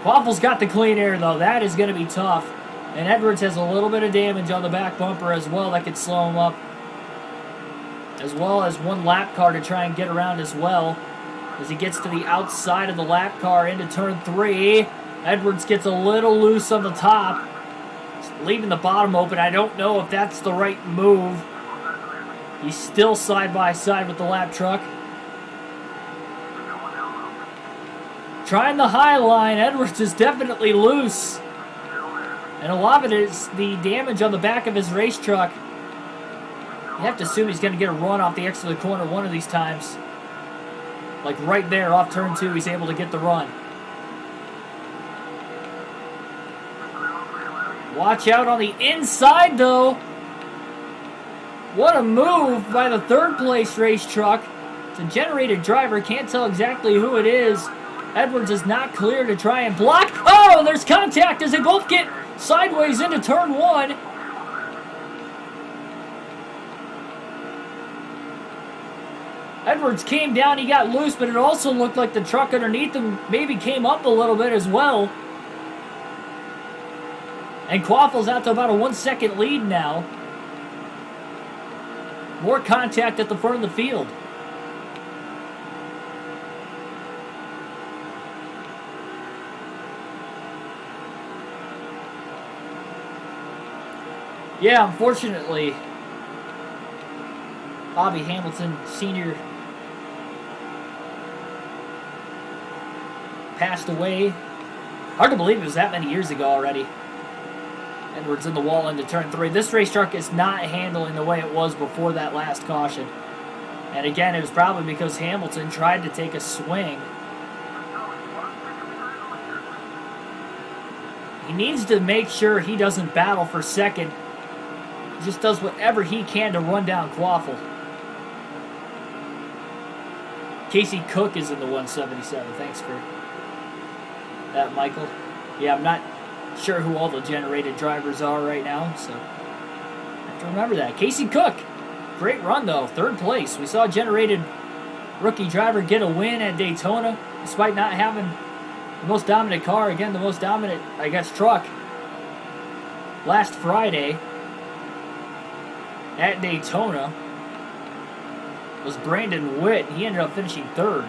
Speaker 1: Quaffle's got the clean air, though. That is going to be tough. And Edwards has a little bit of damage on the back bumper as well. That could slow him up. As well as one lap car to try and get around as well. As he gets to the outside of the lap car into turn 3. Edwards gets a little loose on the top. Leaving the bottom open. I don't know if that's the right move. He's still side by side with the lap truck. Trying the high line. Edwards is definitely loose. And a lot of it is the damage on the back of his race truck. You have to assume he's going to get a run off the exit of the corner one of these times. Like right there off turn 2, he's able to get the run. Watch out on the inside, though. What a move by the third place race truck. It's a generated driver. Can't tell exactly who it is. Edwards is not clear to try and block. Oh, there's contact as they both get sideways into turn 1. Edwards came down, he got loose, but it also looked like the truck underneath him maybe came up a little bit as well. And Quaffle's out to about a 1 second lead now. More contact at the front of the field. Yeah, unfortunately, Bobby Hamilton Sr. passed away. Hard to believe it was that many years ago already. Edwards in the wall into turn 3. This race truck is not handling the way it was before that last caution. And again, it was probably because Hamilton tried to take a swing. He needs to make sure he doesn't battle for second. He just does whatever he can to run down Quaffle. Casey Cook is in the 177. Thanks for that, Michael. Yeah, I'm not sure who all the generated drivers are right now, so I have to remember that. Casey Cook Great run, though. Third place. We saw a generated rookie driver get a win at Daytona, despite not having the most dominant car. Again, the most dominant, I guess, truck last Friday at Daytona was Brandon Witt. He ended up finishing third.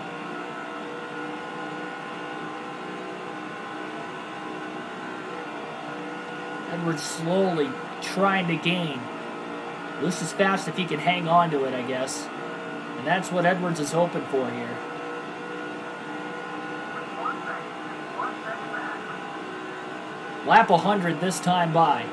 Speaker 1: Edwards slowly trying to gain. This is fast if he can hang on to it, I guess. And that's what Edwards is hoping for here. Lap 100 this time by.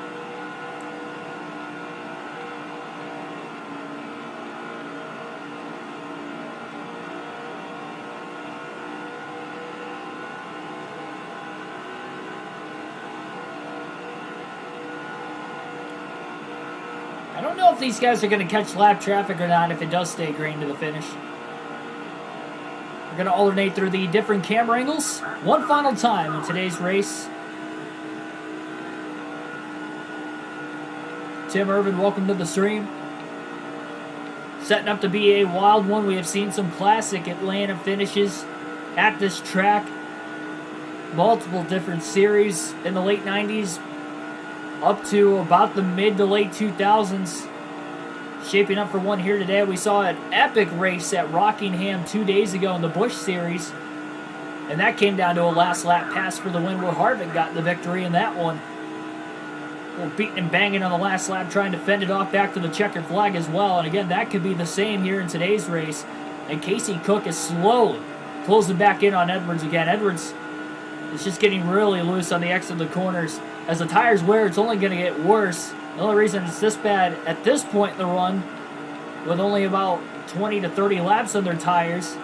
Speaker 1: I don't know if these guys are going to catch lap traffic or not if it does stay green to the finish. We're going to alternate through the different camera angles one final time in today's race. Tim Irvin, welcome to the stream. Setting up to be a wild one. We have seen some classic Atlanta finishes at this track. Multiple different series in the late 90s up to about the mid to late 2000s. Shaping up for one here today. We saw an epic race at Rockingham 2 days ago in the Busch Series. And that came down to a last lap pass for the win where Harvick got the victory in that one. Well, beating and banging on the last lap, trying to fend it off back to the checkered flag as well. And again, that could be the same here in today's race. And Casey Cook is slowly closing back in on Edwards again. Edwards is just getting really loose on the exit of the corners. As the tires wear, it's only going to get worse. The only reason it's this bad at this point in the run, with only about 20 to 30 laps on their tires,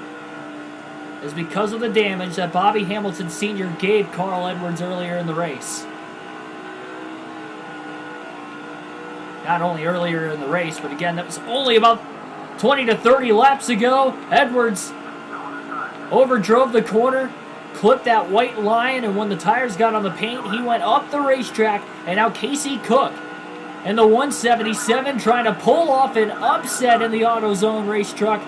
Speaker 1: is because of the damage that Bobby Hamilton Sr. gave Carl Edwards earlier in the race. Not only earlier in the race, but again, that was only about 20 to 30 laps ago. Edwards overdrove the corner, clipped that white line, and when the tires got on the paint, he went up the racetrack, and now Casey Cook in the 177 trying to pull off an upset in the AutoZone race truck.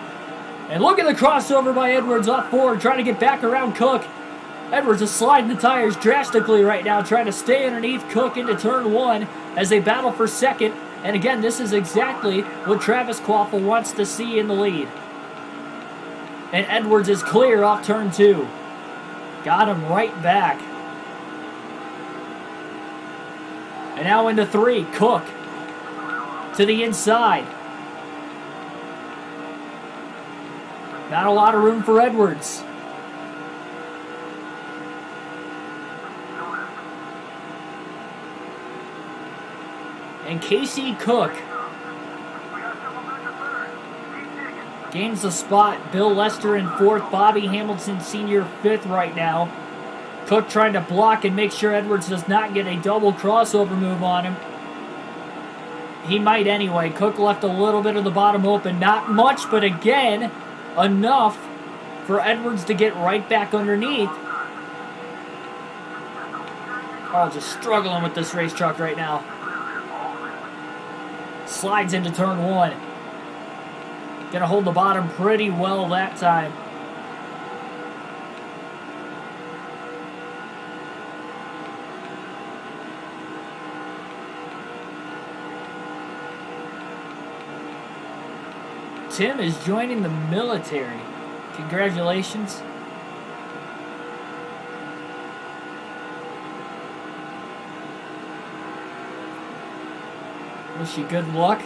Speaker 1: And look at the crossover by Edwards off forward, trying to get back around Cook. Edwards is sliding the tires drastically right now, trying to stay underneath Cook into turn one as they battle for second. And again, this is exactly what Travis Quaffle wants to see in the lead. And Edwards is clear off turn two. Got him right back. And now into three, Cook to the inside. Not a lot of room for Edwards. And Casey Cook gains the spot. Bill Lester in fourth. Bobby Hamilton Sr. fifth right now. Cook trying to block and make sure Edwards does not get a double crossover move on him. He might anyway. Cook left a little bit of the bottom open. Not much, but again, enough for Edwards to get right back underneath. Oh, just struggling with this race truck right now. Slides into turn one. Gonna hold the bottom pretty well that time. Tim is joining the military. Congratulations. Wish you good luck.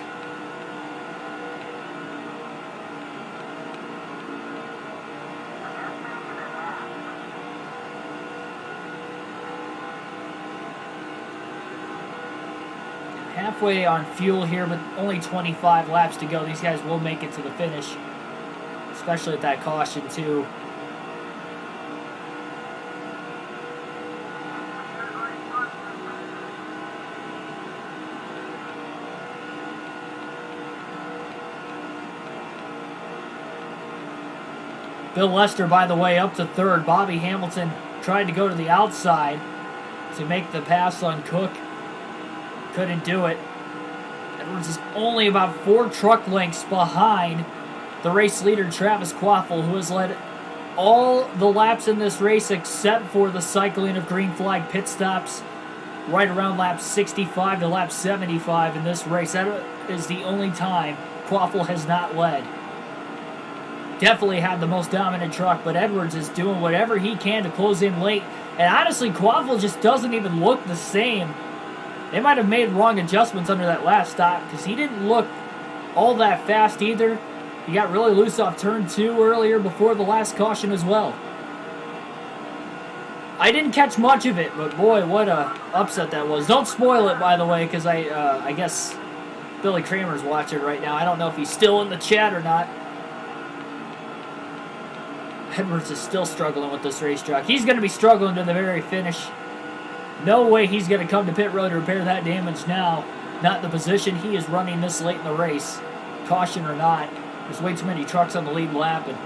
Speaker 1: Halfway on fuel here, but only 25 laps to go. These guys will make it to the finish, especially at that caution too. Bill Lester, by the way, up to third. Bobby Hamilton tried to go to the outside to make the pass on Cook. Couldn't do it. Edwards is only about 4 truck lengths behind the race leader, Travis Quaffle, who has led all the laps in this race except for the cycling of green flag pit stops right around lap 65 to lap 75 in this race. That is the only time Quaffle has not led. Definitely had the most dominant truck, but Edwards is doing whatever he can to close in late. And honestly, Quaffle just doesn't even look the same. They might have made wrong adjustments under that last stop because he didn't look all that fast either. He got really loose off turn 2 earlier before the last caution as well. I didn't catch much of it, but boy, what a upset that was. Don't spoil it, by the way, because I guess Billy Kramer's watching right now. I don't know if he's still in the chat or not. Edwards is still struggling with this racetrack. He's going to be struggling to the very finish. No way he's going to come to pit road to repair that damage now. Not the position he is running this late in the race. Caution or not. There's way too many trucks on the lead lap, and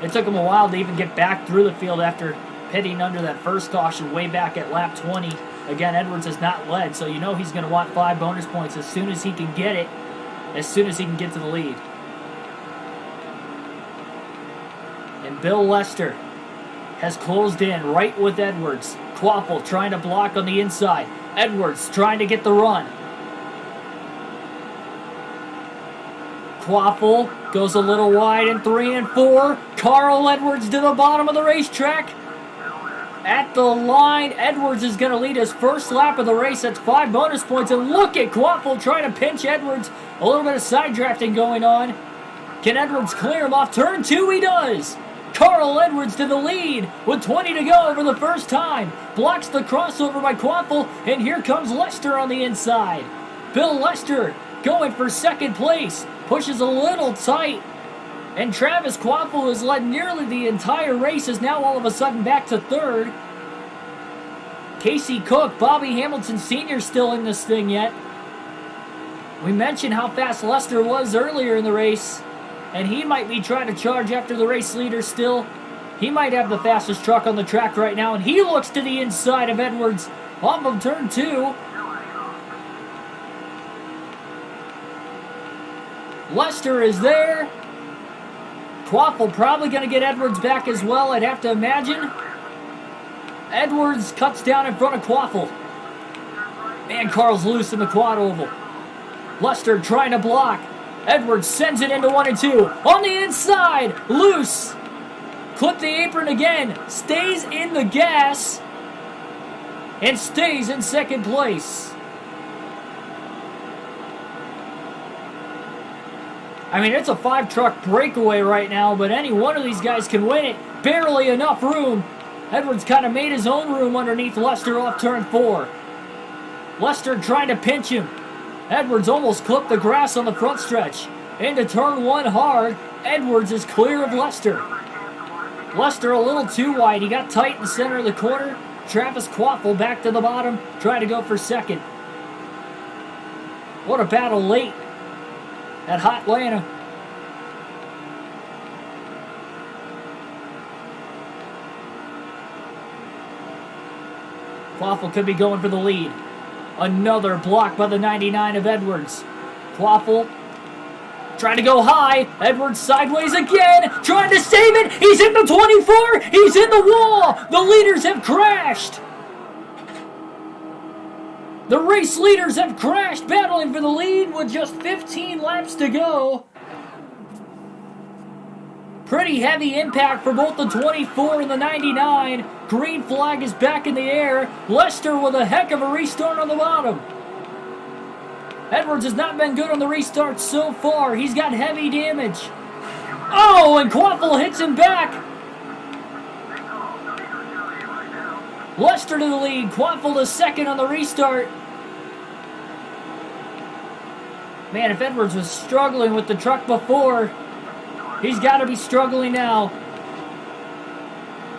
Speaker 1: it took him a while to even get back through the field after pitting under that first caution way back at lap 20. Again, Edwards has not led, so you know he's going to want 5 bonus points as soon as he can get it, as soon as he can get to the lead. And Bill Lester has closed in right with Edwards. Quaffle trying to block on the inside. Edwards trying to get the run. Quaffle goes a little wide in 3 and 4. Carl Edwards to the bottom of the racetrack. At the line, Edwards is going to lead his first lap of the race. That's 5 bonus points. And look at Quaffle trying to pinch Edwards. A little bit of side drafting going on. Can Edwards clear him off? Turn 2, he does. Carl Edwards to the lead with 20 to go for the first time. Blocks the crossover by Quaffle, and here comes Lester on the inside. Bill Lester going for second place. Pushes a little tight. And Travis Quaffle has led nearly the entire race, is now all of a sudden back to third. Casey Cook, Bobby Hamilton Sr. still in this thing yet. We mentioned how fast Lester was earlier in the race, and he might be trying to charge after the race leader still. He might have the fastest truck on the track right now, and he looks to the inside of Edwards off of turn 2. Lester is there. Quaffle probably going to get Edwards back as well, I'd have to imagine. Edwards cuts down in front of Quaffle. Man, Carl's loose in the quad oval. Lester trying to block. Edwards sends it into 1 and 2. On the inside, loose. Clip the apron again. Stays in the gas. And stays in second place. I mean, it's a 5-truck breakaway right now, but any one of these guys can win it. Barely enough room. Edwards kind of made his own room underneath Lester off turn 4. Lester trying to pinch him. Edwards almost clipped the grass on the front stretch. Into turn 1 hard. Edwards is clear of Lester. Lester a little too wide. He got tight in the center of the corner. Travis Quaffle back to the bottom, trying to go for second. What a battle late at Hot Atlanta. Quaffle could be going for the lead. Another block by the 99 of Edwards. Quaffle trying to go high. Edwards sideways again, trying to save it. He's in the 24. He's in the wall. The leaders have crashed. The race leaders have crashed, battling for the lead with just 15 laps to go. Pretty heavy impact for both the 24 and the 99. Green flag is back in the air. Lester with a heck of a restart on the bottom. Edwards has not been good on the restart so far. He's got heavy damage. Oh, and Quaffle hits him back. Lester to the lead. Quaffle to second on the restart. Man, if Edwards was struggling with the truck before, he's got to be struggling now.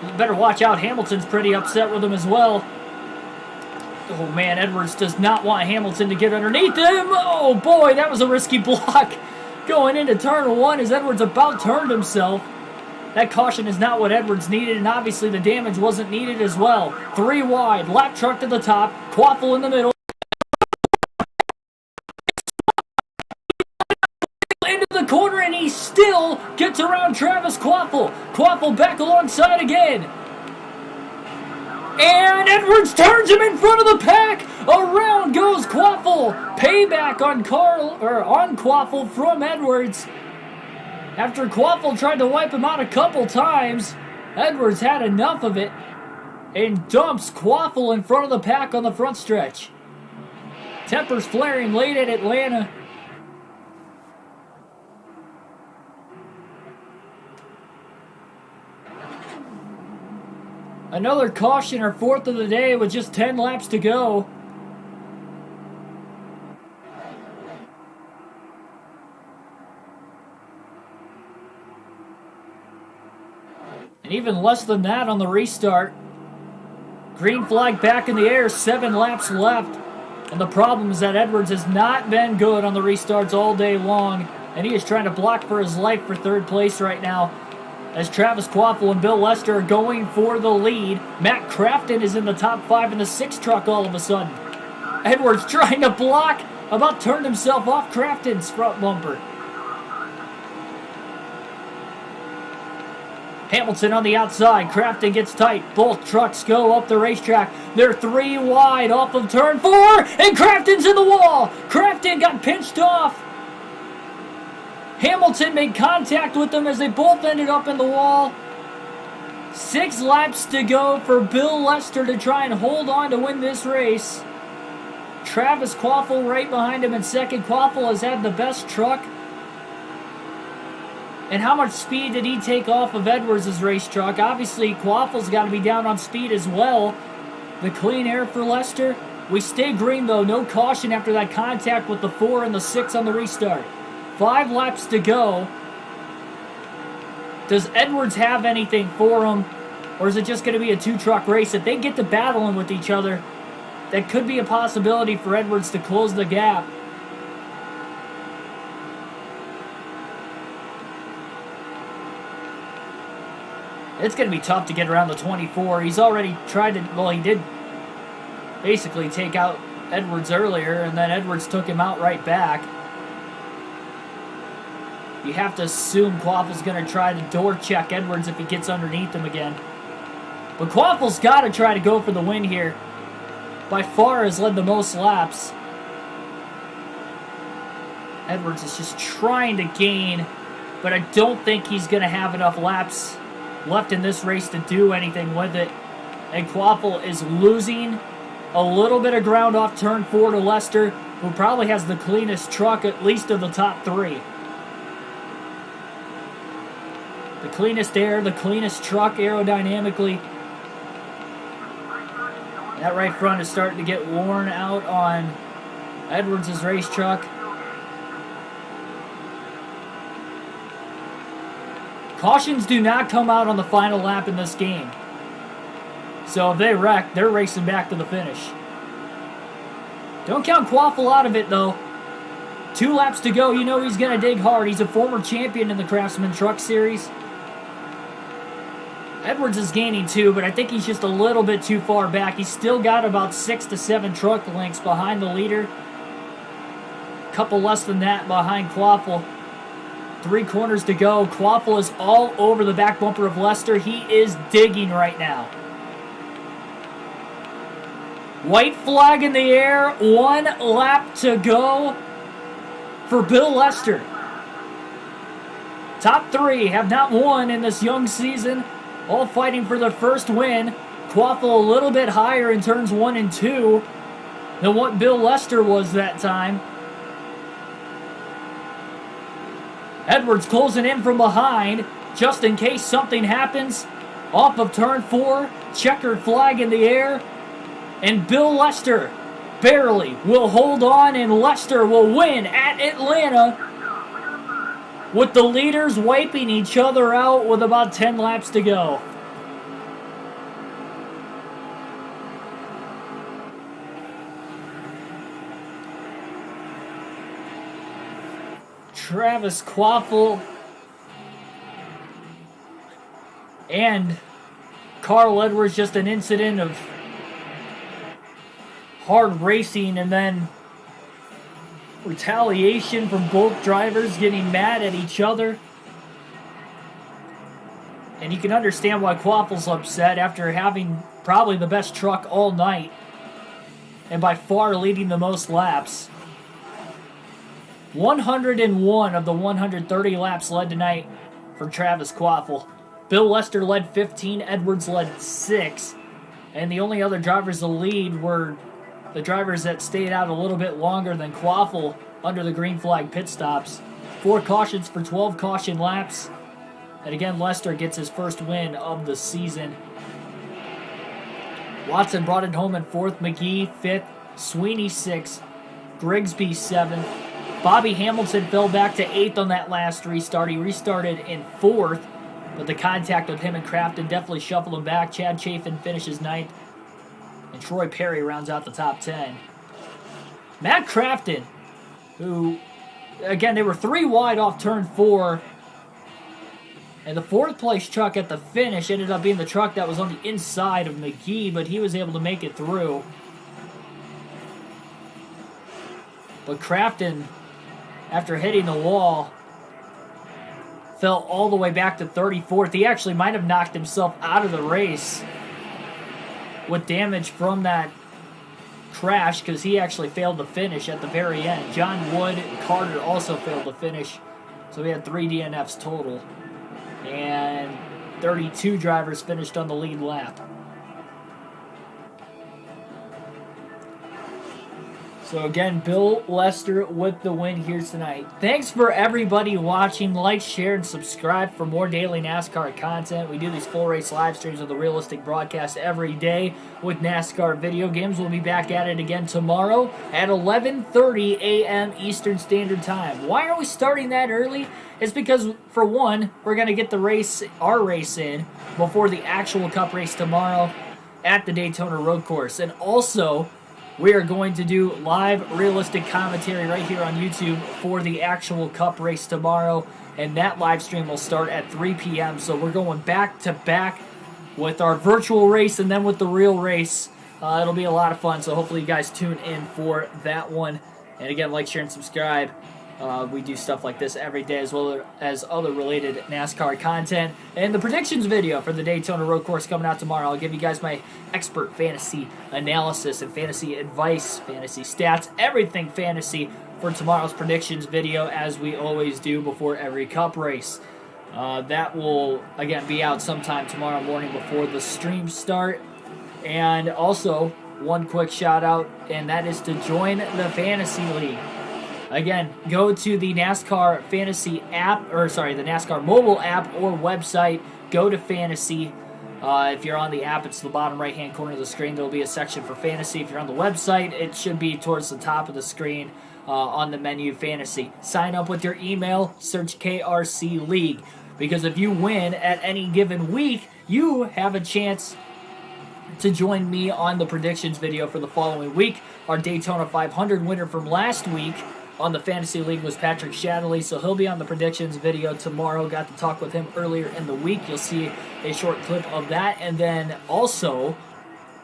Speaker 1: You better watch out. Hamilton's pretty upset with him as well. Oh, man, Edwards does not want Hamilton to get underneath him. Oh, boy, that was a risky block. Going into turn 1 as Edwards about turned himself. That caution is not what Edwards needed, and obviously the damage wasn't needed as well. 3 wide, lap truck to the top, Quaffle in the middle. the corner, and he still gets around Travis Quaffle. Quaffle back alongside again. And Edwards turns him in front of the pack. Around goes Quaffle. Payback on Quaffle from Edwards. After Quaffle tried to wipe him out a couple times, Edwards had enough of it and dumps Quaffle in front of the pack on the front stretch. Tempers flaring late at Atlanta. Another caution, or fourth of the day, with just 10 laps to go. And even less than that on the restart. Green flag back in the air, 7 laps left. And the problem is that Edwards has not been good on the restarts all day long. And he is trying to block for his life for third place right now, as Travis Quaffle and Bill Lester are going for the lead. Matt Craftsman is in the top 5 in the 6 truck all of a sudden. Edwards trying to block, about turned himself off Craftsman's front bumper. Hamilton on the outside. Craftsman gets tight. Both trucks go up the racetrack. They're 3 wide off of turn 4, and Craftsman's in the wall. Craftsman got pinched off. Hamilton made contact with them as they both ended up in the wall. 6 laps to go for Bill Lester to try and hold on to win this race. Travis Quaffle right behind him in second. Quaffle has had the best truck. And how much speed did he take off of Edwards' race truck? Obviously, Quaffle's got to be down on speed as well. The clean air for Lester. We stay green, though. No caution after that contact with the 4 and the 6 on the restart. 5 laps to go. Does Edwards have anything for him? Or is it just going to be a 2-truck race? If they get to battling with each other, that could be a possibility for Edwards to close the gap. It's going to be tough to get around the 24. He's already tried to, well, he did basically take out Edwards earlier, and then Edwards took him out right back. You have to assume Quaffle's going to try to door check Edwards if he gets underneath him again. But Quaffle's got to try to go for the win here. By far has led the most laps. Edwards is just trying to gain, but I don't think he's going to have enough laps left in this race to do anything with it. And Quaffle is losing a little bit of ground off turn 4 to Lester, who probably has the cleanest truck, at least of the top 3. The cleanest air, the cleanest truck aerodynamically. That right front is starting to get worn out on Edwards' race truck. Cautions do not come out on the final lap in this game. So if they wreck, they're racing back to the finish. Don't count Quaffle out of it, though. 2 laps to go. You know he's going to dig hard. He's a former champion in the Craftsman Truck Series. Edwards is gaining 2, but I think he's just a little bit too far back. He's still got about 6 to 7 truck lengths behind the leader. A couple less than that behind Quaffle. 3 corners to go. Quaffle is all over the back bumper of Lester. He is digging right now. White flag in the air. 1 lap to go for Bill Lester. Top 3 have not won in this young season. All fighting for their first win. Quaffle a little bit higher in turns 1 and 2 than what Bill Lester was that time. Edwards closing in from behind, just in case something happens. Off of turn 4, checkered flag in the air. And Bill Lester barely will hold on, and Lester will win at Atlanta, with the leaders wiping each other out with about 10 laps to go. Travis Quaffle and Carl Edwards, just an incident of hard racing, and then retaliation from both drivers getting mad at each other. And you can understand why Quaffle's upset after having probably the best truck all night and by far leading the most laps. 101 of the 130 laps led tonight for Travis Quaffle. Bill Lester led 15, Edwards led 6, and the only other drivers to lead were the drivers that stayed out a little bit longer than Quaffle under the green flag pit stops. 4 cautions for 12 caution laps. And again, Lester gets his first win of the season. Watson brought it home in 4th, McGee 5th, Sweeney 6th, Grigsby 7th. Bobby Hamilton fell back to 8th on that last restart. He restarted in 4th, but the contact with him and Crafton definitely shuffled him back. Chad Chafin finishes 9th, and Troy Perry rounds out the top 10. Matt Crafton, who, again, they were 3 wide off turn 4, and the 4th place truck at the finish ended up being the truck that was on the inside of McGee, but he was able to make it through. But Crafton, after hitting the wall, fell all the way back to 34th. He actually might have knocked himself out of the race with damage from that crash because he actually failed to finish at the very end. John Wood and Carter also failed to finish, so we had 3 DNFs total. And 32 drivers finished on the lead lap. So again, Bill Lester with the win here tonight. Thanks for everybody watching. Like, share, and subscribe for more daily NASCAR content. We do these full race live streams with a realistic broadcast every day with NASCAR video games. We'll be back at it again tomorrow at 11:30 a.m. Eastern Standard Time. Why are we starting that early? It's because, for one, we're going to get our race in before the actual Cup race tomorrow at the Daytona Road Course. And also, we are going to do live realistic commentary right here on YouTube for the actual Cup race tomorrow, and that live stream will start at 3 p.m. So we're going back to back with our virtual race and then with the real race. It'll be a lot of fun, so hopefully you guys tune in for that one. And again, like, share, and subscribe. We do stuff like this every day, as well as other related NASCAR content. And the predictions video for the Daytona Road Course coming out tomorrow. I'll give you guys my expert fantasy analysis and fantasy advice, fantasy stats, everything fantasy for tomorrow's predictions video, as we always do before every Cup race. That will, again, be out sometime tomorrow morning before the streams start. And also, one quick shout out, and that is to join the Fantasy League. Again, go to the NASCAR Fantasy app, the NASCAR mobile app or website. Go to Fantasy. If you're on the app, it's the bottom right-hand corner of the screen. There will be a section for Fantasy. If you're on the website, it should be towards the top of the screen on the menu Fantasy. Sign up with your email, search KRC League. Because if you win at any given week, you have a chance to join me on the predictions video for the following week. Our Daytona 500 winner from last week on the Fantasy League was Patrick Shadley, so he'll be on the predictions video tomorrow. Got to talk with him earlier in the week. You'll see a short clip of that. And then also,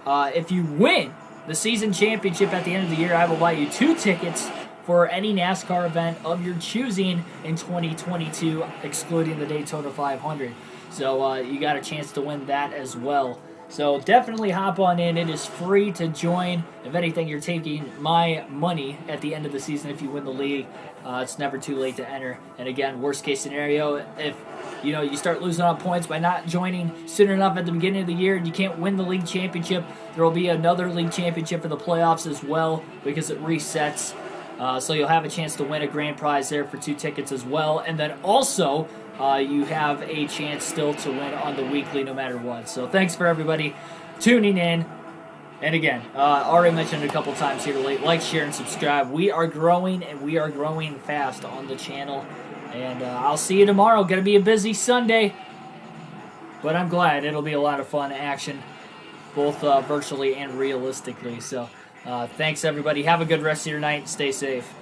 Speaker 1: if you win the season championship at the end of the year, I will buy you 2 tickets for any NASCAR event of your choosing in 2022, excluding the Daytona 500. So you got a chance to win that as well. So definitely hop on in. It is free to join. If anything, you're taking my money at the end of the season if you win the league. It's never too late to enter. And again, worst case scenario, if you start losing on points by not joining soon enough at the beginning of the year and you can't win the league championship, there will be another league championship for the playoffs as well because it resets. So you'll have a chance to win a grand prize there for 2 tickets as well. And then also, you have a chance still to win on the weekly no matter what. So thanks for everybody tuning in. And again, already mentioned it a couple times here lately. Like, share, and subscribe. We are growing, and we are growing fast on the channel. And I'll see you tomorrow. Going to be a busy Sunday. But I'm glad. It'll be a lot of fun action, both virtually and realistically. So thanks, everybody. Have a good rest of your night. Stay safe.